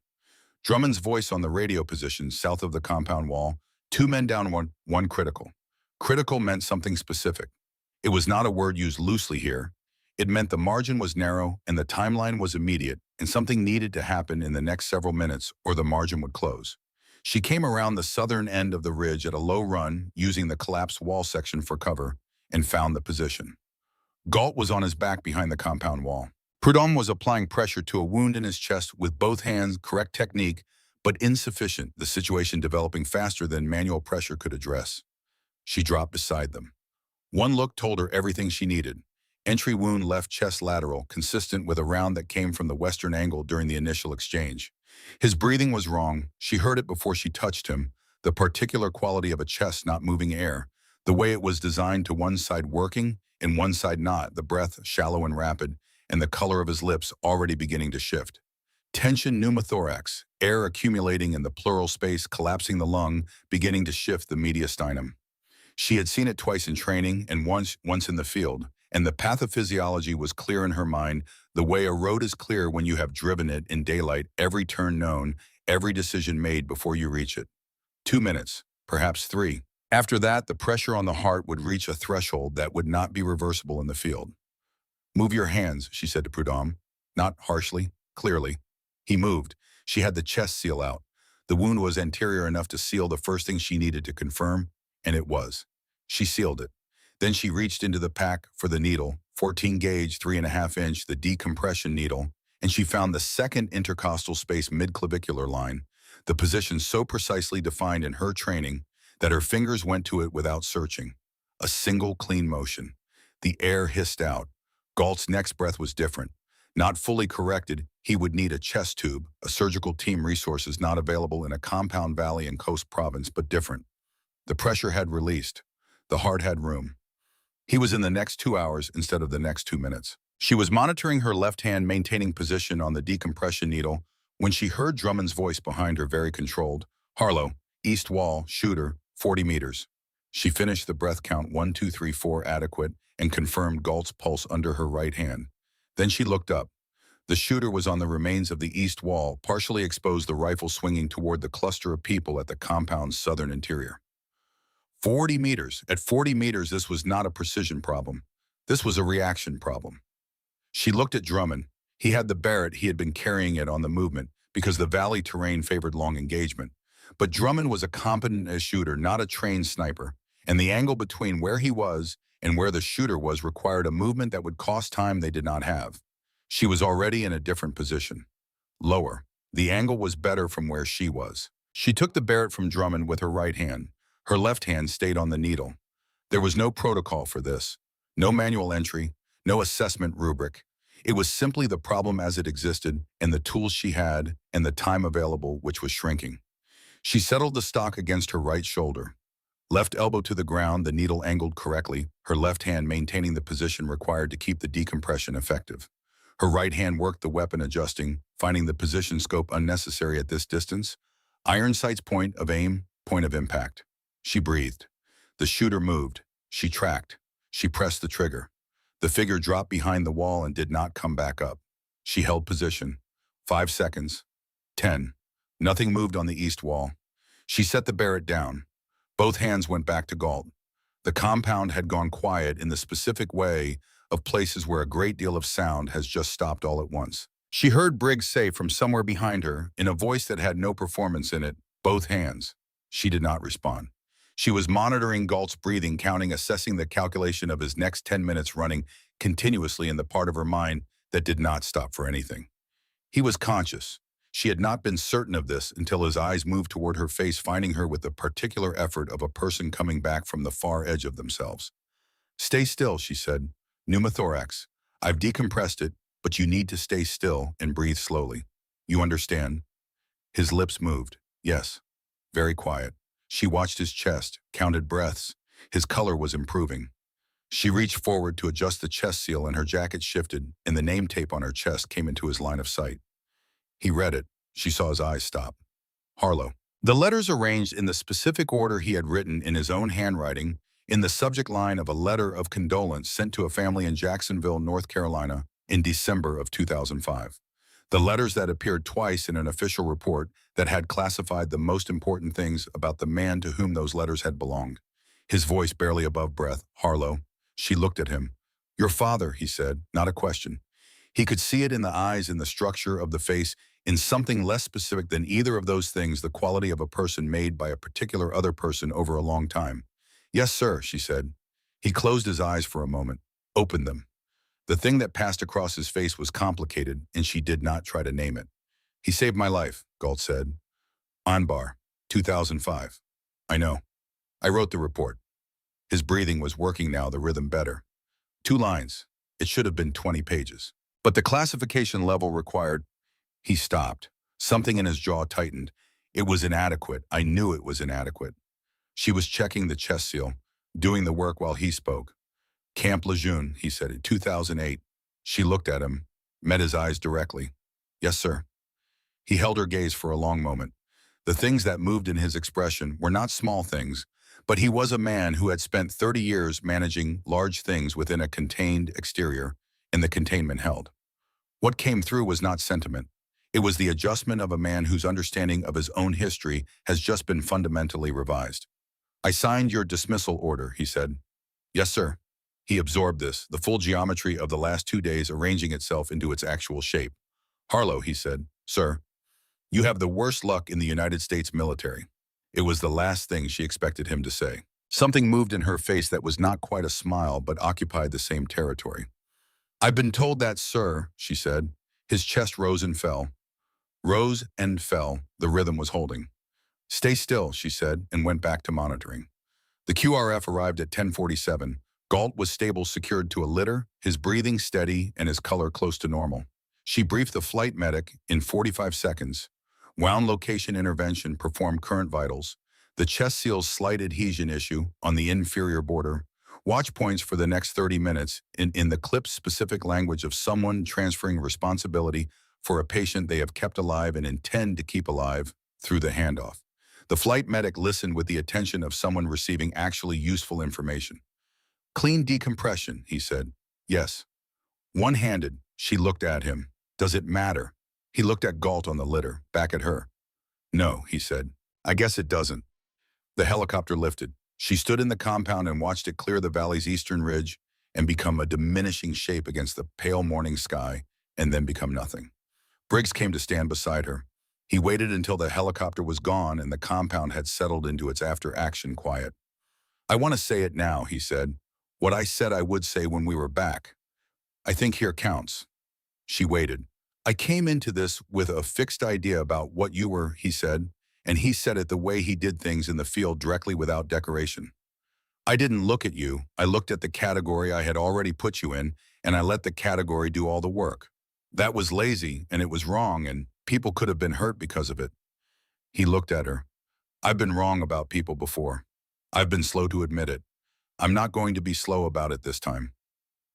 Drummond's voice on the radio position south of the compound wall, 2 men down, one critical. Critical meant something specific. It was not a word used loosely here. It meant the margin was narrow and the timeline was immediate, and something needed to happen in the next several minutes or the margin would close. She came around the southern end of the ridge at a low run, using the collapsed wall section for cover, and found the position. Galt was on his back behind the compound wall. Prudhomme was applying pressure to a wound in his chest with both hands, correct technique, but insufficient, the situation developing faster than manual pressure could address. She dropped beside them. One look told her everything she needed. Entry wound left chest lateral, consistent with a round that came from the western angle during the initial exchange. His breathing was wrong. She heard it before she touched him, the particular quality of a chest not moving air, the way it was designed to one side working and one side not, the breath shallow and rapid, and the color of his lips already beginning to shift. Tension pneumothorax, air accumulating in the pleural space, collapsing the lung, beginning to shift the mediastinum. She had seen it twice in training and once in the field, and the pathophysiology was clear in her mind, the way a road is clear when you have driven it in daylight, every turn known, every decision made before you reach it. 2 minutes, perhaps 3. After that, the pressure on the heart would reach a threshold that would not be reversible in the field. "Move your hands," she said to Prudhomme, not harshly, clearly. He moved. She had the chest seal out. The wound was anterior enough to seal the first thing she needed to confirm, and it was. She sealed it. Then she reached into the pack for the needle, 14 gauge, 3.5 inch, the decompression needle, and she found the second intercostal space mid-clavicular line, the position so precisely defined in her training that her fingers went to it without searching. A single clean motion. The air hissed out. Galt's next breath was different. Not fully corrected, he would need a chest tube, a surgical team resources not available in a compound valley and coast province, but different. The pressure had released. The heart had room. He was in the next 2 hours instead of the next 2 minutes. She was monitoring her left hand, maintaining position on the decompression needle, when she heard Drummond's voice behind her, very controlled. "Harlow, east wall, shooter, 40 meters. She finished the breath count 1, 2, 3, 4 adequate and confirmed Galt's pulse under her right hand. Then she looked up. The shooter was on the remains of the east wall, partially exposed, the rifle swinging toward the cluster of people at the compound's southern interior. 40 meters. At 40 meters, this was not a precision problem. This was a reaction problem. She looked at Drummond. He had the Barrett. He had been carrying it on the movement because the valley terrain favored long engagement. But Drummond was a competent shooter, not a trained sniper, and the angle between where he was and where the shooter was required a movement that would cost time they did not have. She was already in a different position. Lower. The angle was better from where she was. She took the Barrett from Drummond with her right hand. Her left hand stayed on the needle. There was no protocol for this. No manual entry, no assessment rubric. It was simply the problem as it existed and the tools she had and the time available, which was shrinking. She settled the stock against her right shoulder. Left elbow to the ground, the needle angled correctly, her left hand maintaining the position required to keep the decompression effective. Her right hand worked the weapon, adjusting, finding the position scope unnecessary at this distance. Iron sight's point of aim, point of impact. She breathed. The shooter moved. She tracked. She pressed the trigger. The figure dropped behind the wall and did not come back up. She held position. 5 seconds. 10. Nothing moved on the east wall. She set the Barrett down. Both hands went back to Galt. The compound had gone quiet in the specific way of places where a great deal of sound has just stopped all at once. She heard Briggs say from somewhere behind her, in a voice that had no performance in it, "Both hands." She did not respond. She was monitoring Galt's breathing, counting, assessing the calculation of his next 10 minutes running continuously in the part of her mind that did not stop for anything. He was conscious. She had not been certain of this until his eyes moved toward her face, finding her with the particular effort of a person coming back from the far edge of themselves. Stay still, she said. Pneumothorax. I've decompressed it, but you need to stay still and breathe slowly. You understand? His lips moved. Yes. Very quiet. She watched his chest, counted breaths. His color was improving. She reached forward to adjust the chest seal and her jacket shifted, and the name tape on her chest came into his line of sight. He read it. She saw his eyes stop. Harlow. The letters arranged in the specific order he had written in his own handwriting, in the subject line of a letter of condolence sent to a family in Jacksonville, North Carolina, in December of 2005. The letters that appeared twice in an official report that had classified the most important things about the man to whom those letters had belonged. His voice barely above breath. Harlow. She looked at him. Your father, he said, not a question. He could see it in the eyes, in the structure of the face, in something less specific than either of those things, the quality of a person made by a particular other person over a long time. Yes, sir, she said. He closed his eyes for a moment, opened them. The thing that passed across his face was complicated, and she did not try to name it. He saved my life, Galt said. Anbar, 2005. I know. I wrote the report. His breathing was working now, the rhythm better. 2 lines. It should have been 20 pages. But the classification level required. He stopped. Something in his jaw tightened. It was inadequate. I knew it was inadequate. She was checking the chest seal, doing the work while he spoke. Camp Lejeune, he said, in 2008. She looked at him, met his eyes directly. Yes, sir. He held her gaze for a long moment. The things that moved in his expression were not small things, but he was a man who had spent 30 years managing large things within a contained exterior, and the containment held. What came through was not sentiment. It was the adjustment of a man whose understanding of his own history has just been fundamentally revised. I signed your dismissal order, he said. Yes, sir. He absorbed this, the full geometry of the last 2 days arranging itself into its actual shape. Harlow, he said, sir, you have the worst luck in the United States military. It was the last thing she expected him to say. Something moved in her face that was not quite a smile but occupied the same territory. I've been told that, sir, she said. His chest rose and fell. Rose and fell, the rhythm was holding. Stay still, she said, and went back to monitoring. The QRF arrived at 10:47. Galt was stable, secured to a litter, his breathing steady and his color close to normal. She briefed the flight medic in 45 seconds. Wound location intervention, performed current vitals. The chest seal's slight adhesion issue on the inferior border. Watch points for the next 30 minutes in the clip-specific language of someone transferring responsibility for a patient they have kept alive and intend to keep alive through the handoff. The flight medic listened with the attention of someone receiving actually useful information. Clean decompression, he said. Yes. One-handed, she looked at him. Does it matter? He looked at Galt on the litter, back at her. No, he said. I guess it doesn't. The helicopter lifted. She stood in the compound and watched it clear the valley's eastern ridge and become a diminishing shape against the pale morning sky and then become nothing. Briggs came to stand beside her. He waited until the helicopter was gone and the compound had settled into its after-action quiet. I want to say it now, he said. What I said I would say when we were back. I think here counts. She waited. I came into this with a fixed idea about what you were, he said, and he said it the way he did things in the field, directly without decoration. I didn't look at you. I looked at the category I had already put you in, and I let the category do all the work. That was lazy, and it was wrong, and people could have been hurt because of it. He looked at her. I've been wrong about people before. I've been slow to admit it. I'm not going to be slow about it this time.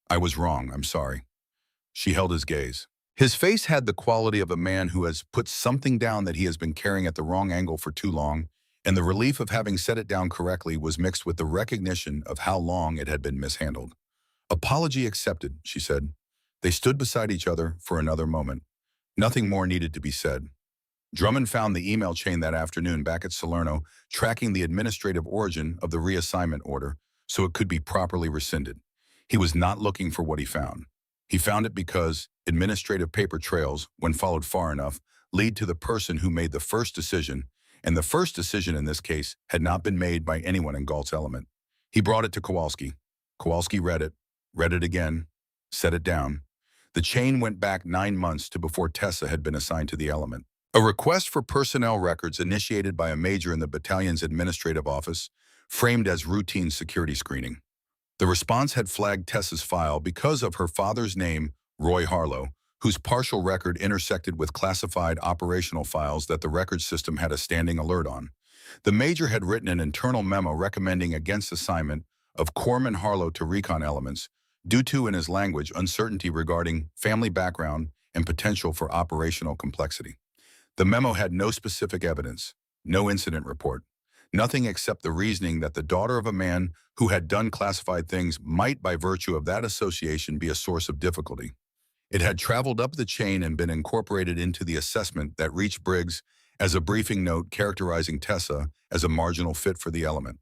I was wrong, I'm sorry. She held his gaze. His face had the quality of a man who has put something down that he has been carrying at the wrong angle for too long, and the relief of having set it down correctly was mixed with the recognition of how long it had been mishandled. Apology accepted, she said. They stood beside each other for another moment. Nothing more needed to be said. Drummond found the email chain that afternoon back at Salerno, tracking the administrative origin of the reassignment order so it could be properly rescinded. He was not looking for what he found. He found it because administrative paper trails, when followed far enough, lead to the person who made the first decision, and the first decision in this case had not been made by anyone in Galt's element. He brought it to Kowalski. Kowalski read it again, set it down. The chain went back 9 months to before Tessa had been assigned to the element. A request for personnel records initiated by a major in the battalion's administrative office, framed as routine security screening. The response had flagged Tessa's file because of her father's name, Roy Harlow, whose partial record intersected with classified operational files that the record system had a standing alert on. The major had written an internal memo recommending against assignment of Corpsman Harlow to recon elements due to, in his language, uncertainty regarding family background and potential for operational complexity. The memo had no specific evidence, no incident report, nothing except the reasoning that the daughter of a man who had done classified things might, by virtue of that association, be a source of difficulty. It had traveled up the chain and been incorporated into the assessment that reached Briggs as a briefing note characterizing Tessa as a marginal fit for the element.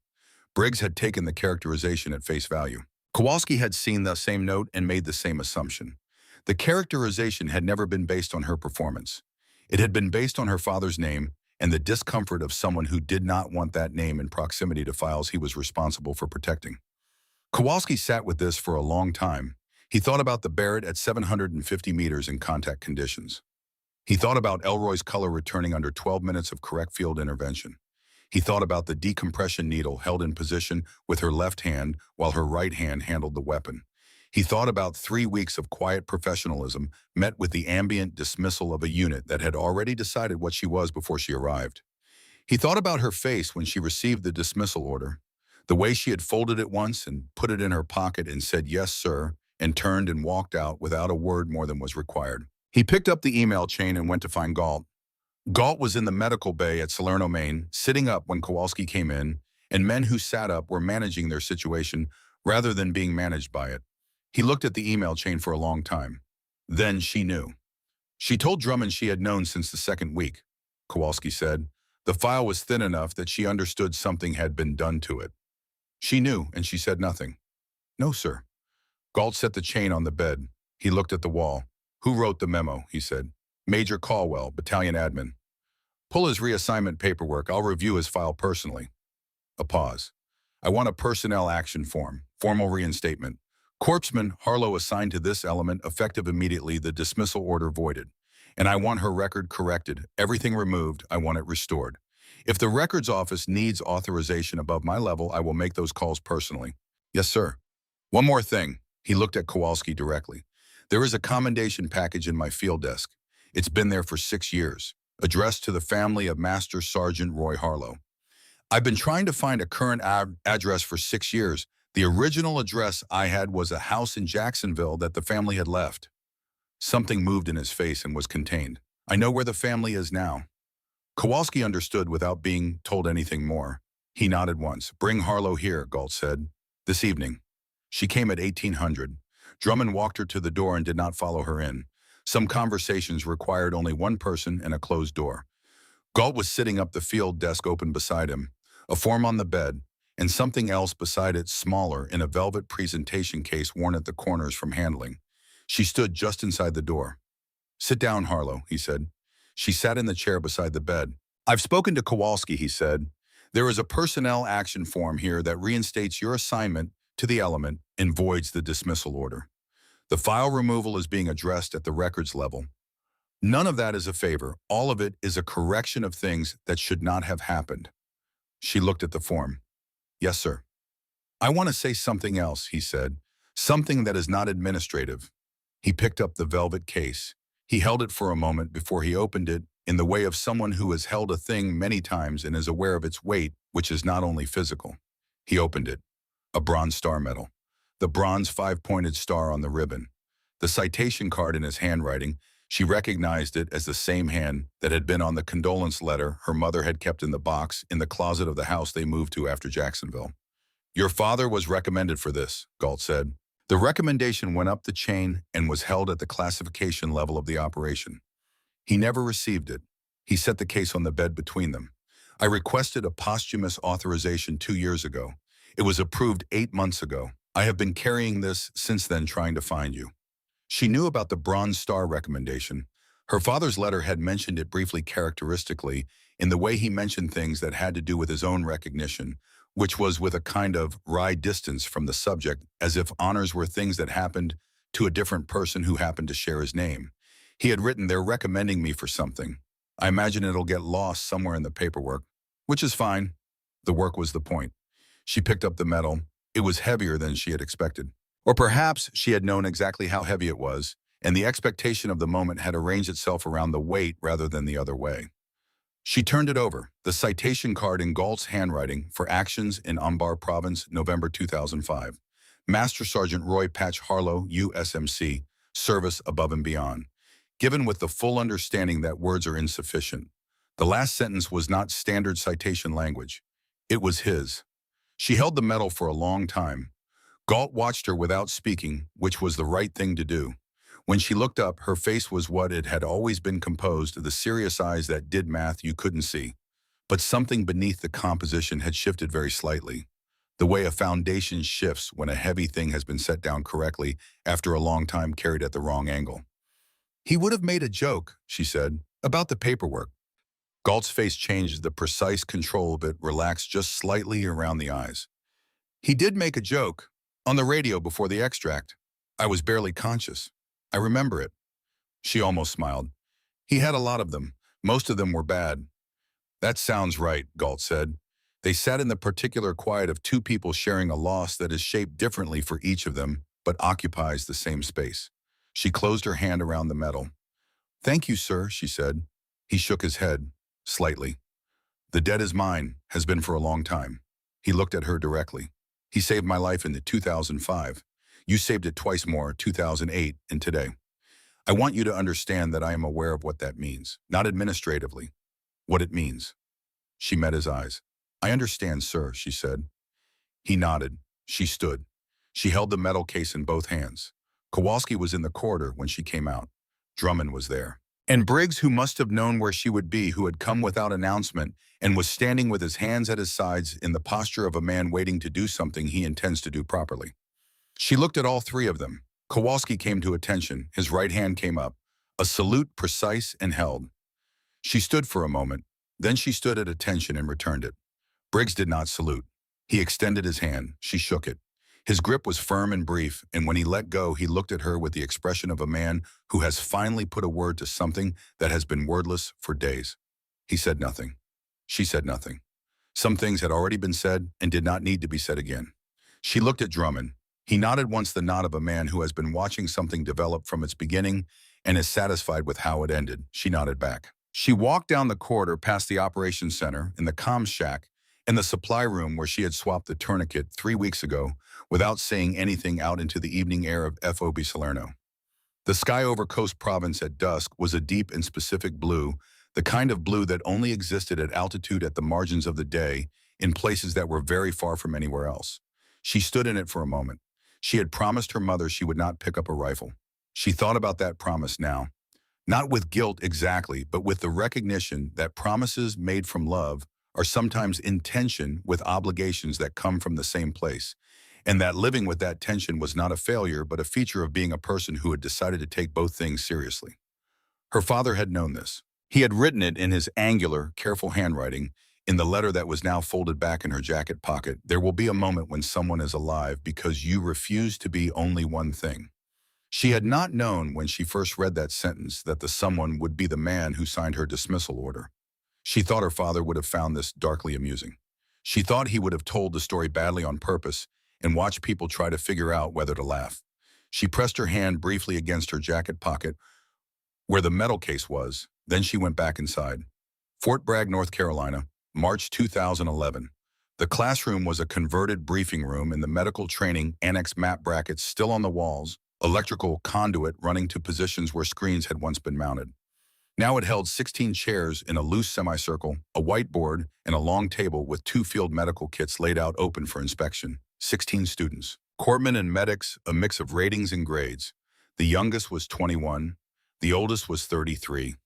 Briggs had taken the characterization at face value. Kowalski had seen the same note and made the same assumption. The characterization had never been based on her performance. It had been based on her father's name and the discomfort of someone who did not want that name in proximity to files he was responsible for protecting. Kowalski sat with this for a long time. He thought about the Barrett at 750 meters in contact conditions. He thought about Elroy's color returning under 12 minutes of correct field intervention. He thought about the decompression needle held in position with her left hand while her right hand handled the weapon. He thought about 3 weeks of quiet professionalism met with the ambient dismissal of a unit that had already decided what she was before she arrived. He thought about her face when she received the dismissal order, the way she had folded it once and put it in her pocket and said, "Yes, sir," and turned and walked out without a word more than was required. He picked up the email chain and went to find Galt. Galt was in the medical bay at Salerno, Maine, sitting up when Kowalski came in, and men who sat up were managing their situation rather than being managed by it. He looked at the email chain for a long time. Then she knew. She told Drummond she had known since the second week, Kowalski said. The file was thin enough that she understood something had been done to it. She knew, and she said nothing. "No, sir." Galt set the chain on the bed. He looked at the wall. "Who wrote the memo?" he said. "Major Caldwell, battalion admin." "Pull his reassignment paperwork. I'll review his file personally." A pause. "I want a personnel action form, formal reinstatement. Corpsman Harlow assigned to this element effective immediately, the dismissal order voided. And I want her record corrected, everything removed, I want it restored. If the records office needs authorization above my level, I will make those calls personally." "Yes, sir." "One more thing." He looked at Kowalski directly. "There is a commendation package in my field desk. It's been there for 6 years, addressed to the family of Master Sergeant Roy Harlow. I've been trying to find a current address for 6 years. The original address I had was a house in Jacksonville that the family had left." Something moved in his face and was contained. "I know where the family is now." Kowalski understood without being told anything more. He nodded once. "Bring Harlow here," Galt said. "This evening." She came at 1800. Drummond walked her to the door and did not follow her in. Some conversations required only one person and a closed door. Galt was sitting up, the field desk open beside him, a form on the bed, and something else beside it, smaller, in a velvet presentation case worn at the corners from handling. She stood just inside the door. "Sit down, Harlow," he said. She sat in the chair beside the bed. "I've spoken to Kowalski," he said. "There is a personnel action form here that reinstates your assignment to the element and voids the dismissal order. The file removal is being addressed at the records level. None of that is a favor. All of it is a correction of things that should not have happened." She looked at the form. "Yes, sir." "I want to say something else," he said. "Something that is not administrative." He picked up the velvet case. He held it for a moment before he opened it in the way of someone who has held a thing many times and is aware of its weight, which is not only physical. He opened it. A bronze star medal. The bronze 5-pointed star on the ribbon. The citation card in his handwriting. She recognized it as the same hand that had been on the condolence letter her mother had kept in the box in the closet of the house they moved to after Jacksonville. "Your father was recommended for this," Galt said. The recommendation went up the chain and was held at the classification level of the operation. He never received it. He set the case on the bed between them. "I requested a posthumous authorization 2 years ago. It was approved 8 months ago. I have been carrying this since then, trying to find you." She knew about the Bronze Star recommendation. Her father's letter had mentioned it briefly, characteristically, in the way he mentioned things that had to do with his own recognition, which was with a kind of wry distance from the subject, as if honors were things that happened to a different person who happened to share his name. He had written, "They're recommending me for something." I imagine it'll get lost somewhere in the paperwork, which is fine. The work was the point. She picked up the metal. It was heavier than she had expected. Or perhaps she had known exactly how heavy it was, and the expectation of the moment had arranged itself around the weight rather than the other way. She turned it over, the citation card in Galt's handwriting for actions in Ambar Province, November 2005. Master Sergeant Roy Patch Harlow, USMC, service above and beyond. Given with the full understanding that words are insufficient. The last sentence was not standard citation language. It was his. She held the medal for a long time. Galt watched her without speaking, which was the right thing to do. When she looked up, her face was what it had always been composed, the serious eyes that did math you couldn't see. But something beneath the composition had shifted very slightly. The way a foundation shifts when a heavy thing has been set down correctly after a long time carried at the wrong angle. He would have made a joke, she said, about the paperwork. Galt's face changed, the precise control of it relaxed just slightly around the eyes. He did make a joke, on the radio before the extract. I was barely conscious. I remember it. She almost smiled. He had a lot of them. Most of them were bad. That sounds right, Galt said. They sat in the particular quiet of two people sharing a loss that is shaped differently for each of them, but occupies the same space. She closed her hand around the metal. Thank you, sir, she said. He shook his head, slightly. The debt is mine, has been for a long time. He looked at her directly. He saved my life in the 2005. You saved it twice more, 2008 and today. I want you to understand that I am aware of what that means, not administratively. What it means. She met his eyes. I understand, sir, she said. He nodded. She stood. She held the metal case in both hands. Kowalski was in the corridor when she came out. Drummond was there. And Briggs, who must have known where she would be, who had come without announcement and was standing with his hands at his sides in the posture of a man waiting to do something he intends to do properly. She looked at all three of them. Kowalski came to attention. His right hand came up. A salute precise and held. She stood for a moment. Then she stood at attention and returned it. Briggs did not salute. He extended his hand. She shook it. His grip was firm and brief, and when he let go, he looked at her with the expression of a man who has finally put a word to something that has been wordless for days. He said nothing. She said nothing. Some things had already been said and did not need to be said again. She looked at Drummond. He nodded once, the nod of a man who has been watching something develop from its beginning and is satisfied with how it ended. She nodded back. She walked down the corridor past the operations center and the comms shack and the supply room where she had swapped the tourniquet 3 weeks ago without saying anything out into the evening air of FOB Salerno. The sky over Coast Province at dusk was a deep and specific blue, the kind of blue that only existed at altitude at the margins of the day in places that were very far from anywhere else. She stood in it for a moment. She had promised her mother she would not pick up a rifle. She thought about that promise now. Not with guilt exactly, but with the recognition that promises made from love are sometimes in tension with obligations that come from the same place, and that living with that tension was not a failure but a feature of being a person who had decided to take both things seriously. Her father had known this. He had written it in his angular, careful handwriting, in the letter that was now folded back in her jacket pocket. There will be a moment when someone is alive because you refuse to be only one thing. She had not known when she first read that sentence that the someone would be the man who signed her dismissal order. She thought her father would have found this darkly amusing. She thought he would have told the story badly on purpose and watched people try to figure out whether to laugh. She pressed her hand briefly against her jacket pocket where the metal case was, then she went back inside. Fort Bragg, North Carolina, March 2011. The classroom was a converted briefing room and the medical training annex map brackets still on the walls, electrical conduit running to positions where screens had once been mounted. Now it held 16 chairs in a loose semicircle, a whiteboard, and a long table with 2 field medical kits laid out open for inspection. 16 students. Corpsmen and medics, a mix of ratings and grades. The youngest was 21. The oldest was 33.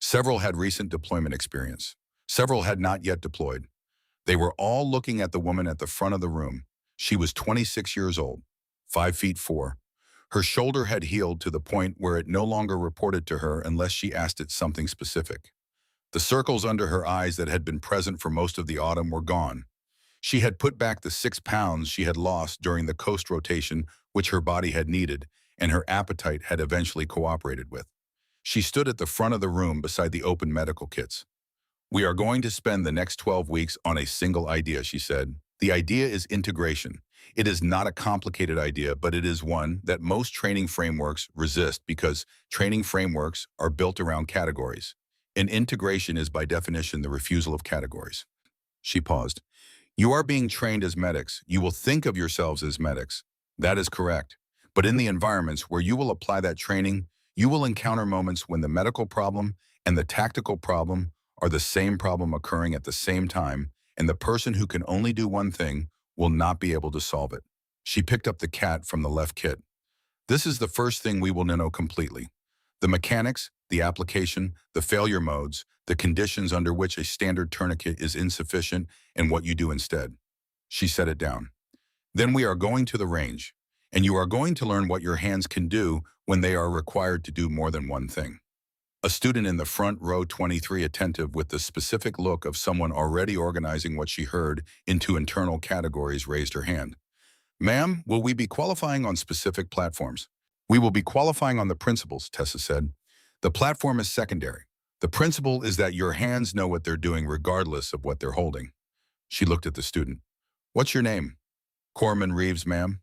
Several had recent deployment experience. Several had not yet deployed. They were all looking at the woman at the front of the room. She was 26 years old, 5 feet 4. Her shoulder had healed to the point where it no longer reported to her unless she asked it something specific. The circles under her eyes that had been present for most of the autumn were gone. She had put back the 6 pounds she had lost during the coast rotation which her body had needed and her appetite had eventually cooperated with. She stood at the front of the room beside the open medical kits. "We are going to spend the next 12 weeks on a single idea," she said. "The idea is integration. It is not a complicated idea, but it is one that most training frameworks resist because training frameworks are built around categories. And integration is by definition the refusal of categories." She paused. "You are being trained as medics. You will think of yourselves as medics. That is correct. But in the environments where you will apply that training, you will encounter moments when the medical problem and the tactical problem are the same problem occurring at the same time, and the person who can only do one thing will not be able to solve it." She picked up the cat from the left kit. "This is the first thing we will know completely. The mechanics, the application, the failure modes, the conditions under which a standard tourniquet is insufficient, and what you do instead." She set it down. "Then we are going to the range, and you are going to learn what your hands can do when they are required to do more than one thing." A student in the front row 23, attentive with the specific look of someone already organizing what she heard into internal categories, raised her hand. "Ma'am, will we be qualifying on specific platforms?" "We will be qualifying on the principles," Tessa said. "The platform is secondary. The principle is that your hands know what they're doing regardless of what they're holding." She looked at the student. "What's your name?" "Corman Reeves, ma'am."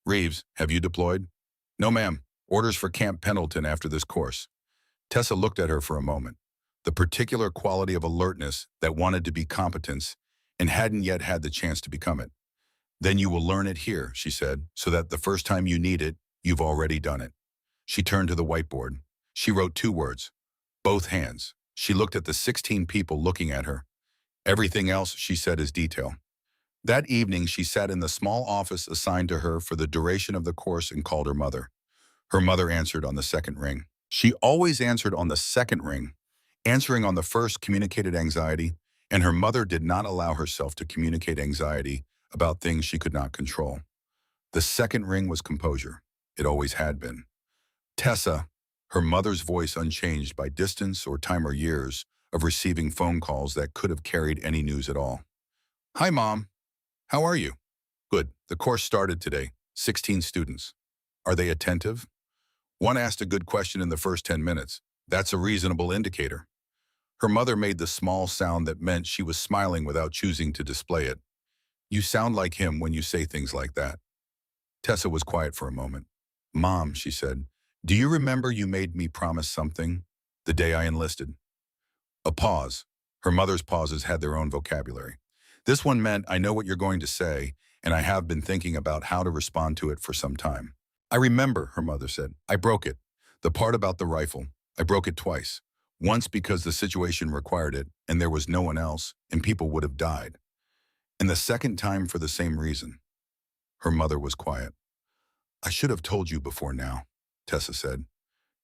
"Reeves, have you deployed?" "No, ma'am. Orders for Camp Pendleton after this course." Tessa looked at her for a moment. The particular quality of alertness that wanted to be competence and hadn't yet had the chance to become it. "Then you will learn it here," she said, "so that the first time you need it, you've already done it." She turned to the whiteboard. She wrote 2 words. "Both hands." She looked at the 16 people looking at her. "Everything else," she said, "is detail." That evening, she sat in the small office assigned to her for the duration of the course and called her mother. Her mother answered on the second ring. She always answered on the second ring. Answering on the first communicated anxiety, and her mother did not allow herself to communicate anxiety about things she could not control. The second ring was composure. It always had been. "Tessa," her mother's voice unchanged by distance or time or years of receiving phone calls that could have carried any news at all. "Hi, Mom. How are you?" "Good. The course started today. 16 students. Are they attentive?" "One asked a good question in the first 10 minutes. That's a reasonable indicator." Her mother made the small sound that meant she was smiling without choosing to display it. "You sound like him when you say things like that." Tessa was quiet for a moment. "Mom," she said, "do you remember you made me promise something the day I enlisted?" A pause. Her mother's pauses had their own vocabulary. This one meant, "I know what you're going to say, and I have been thinking about how to respond to it for some time." "I remember," her mother said. "I broke it. The part about the rifle. I broke it twice. Once because the situation required it, and there was no one else, and people would have died. And the second time for the same reason." Her mother was quiet. "I should have told you before now," Tessa said.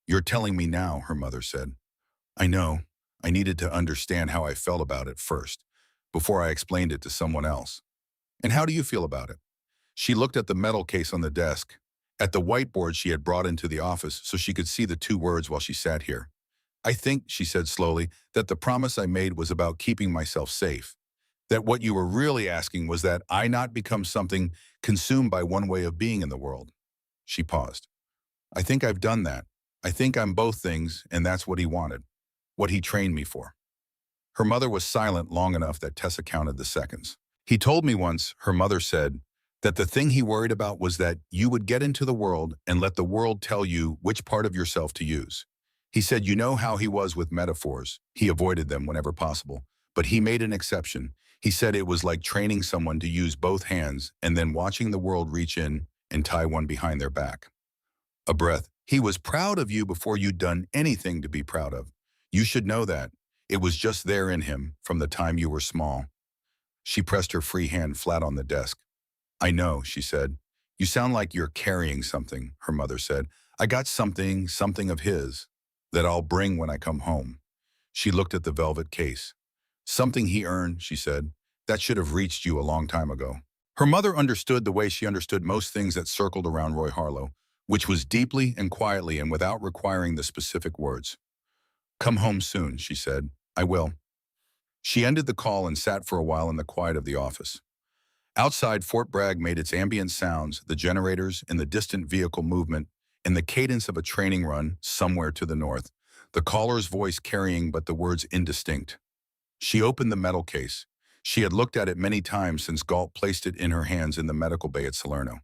"You're telling me now," her mother said. "I know. I needed to understand how I felt about it first, before I explained it to someone else." "And how do you feel about it?" She looked at the metal case on the desk, at the whiteboard she had brought into the office so she could see the 2 words while she sat here. "I think," she said slowly, "that the promise I made was about keeping myself safe. That what you were really asking was that I not become something consumed by one way of being in the world." She paused. "I think I've done that. I think I'm both things, and that's what he wanted. What he trained me for." Her mother was silent long enough that Tessa counted the seconds. "He told me once," her mother said, "that the thing he worried about was that you would get into the world and let the world tell you which part of yourself to use. He said, you know how he was with metaphors. He avoided them whenever possible. But he made an exception. He said it was like training someone to use both hands and then watching the world reach in and tie one behind their back." A breath. "He was proud of you before you'd done anything to be proud of. You should know that. It was just there in him from the time you were small." She pressed her free hand flat on the desk. "I know," she said. "You sound like you're carrying something," her mother said. "I got something of his, that I'll bring when I come home." She looked at the velvet case. "Something he earned," she said. "That should have reached you a long time ago." Her mother understood the way she understood most things that circled around Roy Harlow, which was deeply and quietly and without requiring the specific words. "Come home soon," she said. "I will." She ended the call and sat for a while in the quiet of the office. Outside, Fort Bragg made its ambient sounds, the generators and the distant vehicle movement, and the cadence of a training run somewhere to the north. the caller's voice carrying but the words indistinct. She opened the metal case. She had looked at it many times since Galt placed it in her hands in the medical bay at Salerno.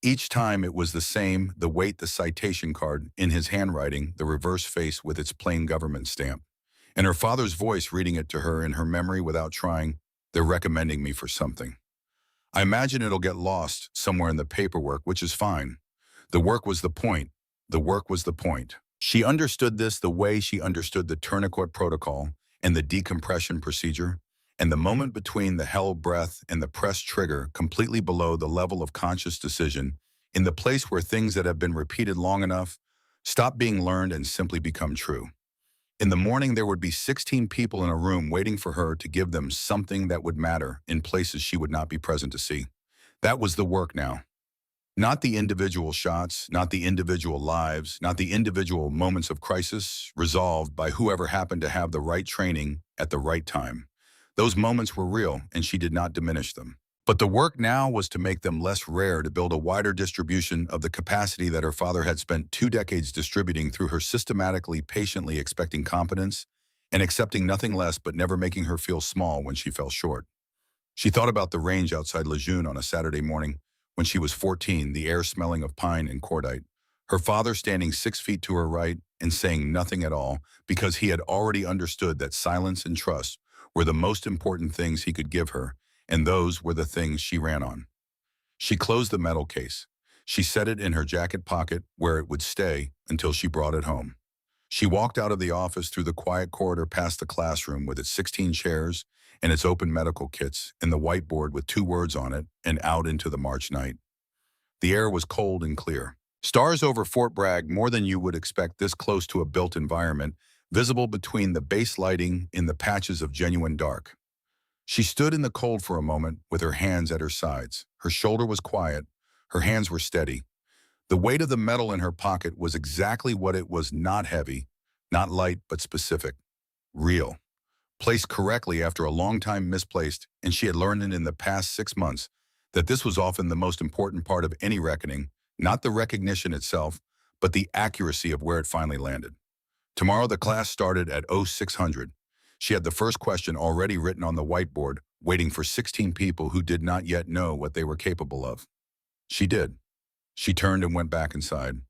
Each time it was the same, the weight, the citation card, in his handwriting, the reverse face with its plain government stamp. And her father's voice reading it to her in her memory without trying, "They're recommending me for something. I imagine it'll get lost somewhere in the paperwork, which is fine. The work was the point. The work was the point." She understood this the way she understood the tourniquet protocol and the decompression procedure, and the moment between the held breath and the pressed trigger completely below the level of conscious decision, in the place where things that have been repeated long enough stop being learned and simply become true. In the morning, there would be 16 people in a room waiting for her to give them something that would matter in places she would not be present to see. That was the work now. Not the individual shots, not the individual lives, not the individual moments of crisis resolved by whoever happened to have the right training at the right time. Those moments were real, and she did not diminish them. But the work now was to make them less rare, to build a wider distribution of the capacity that her father had spent 2 decades distributing through her systematically, patiently expecting competence and accepting nothing less but never making her feel small when she fell short. She thought about the range outside Lejeune on a Saturday morning when she was 14, the air smelling of pine and cordite, her father standing 6 feet to her right and saying nothing at all because he had already understood that silence and trust were the most important things he could give her, and those were the things she ran on. She closed the metal case. She set it in her jacket pocket where it would stay until she brought it home. She walked out of the office through the quiet corridor past the classroom with its 16 chairs and its open medical kits and the whiteboard with 2 words on it, and out into the March night. The air was cold and clear. Stars over Fort Bragg, more than you would expect this close to a built environment, visible between the base lighting in the patches of genuine dark. She stood in the cold for a moment with her hands at her sides. Her shoulder was quiet. Her hands were steady. The weight of the metal in her pocket was exactly what it was: not heavy, not light, but specific, real. Placed correctly after a long time misplaced, and she had learned it in the past 6 months that this was often the most important part of any reckoning, not the recognition itself, but the accuracy of where it finally landed. Tomorrow the class started at 0600. She had the first question already written on the whiteboard, waiting for 16 people who did not yet know what they were capable of. She did. She turned and went back inside.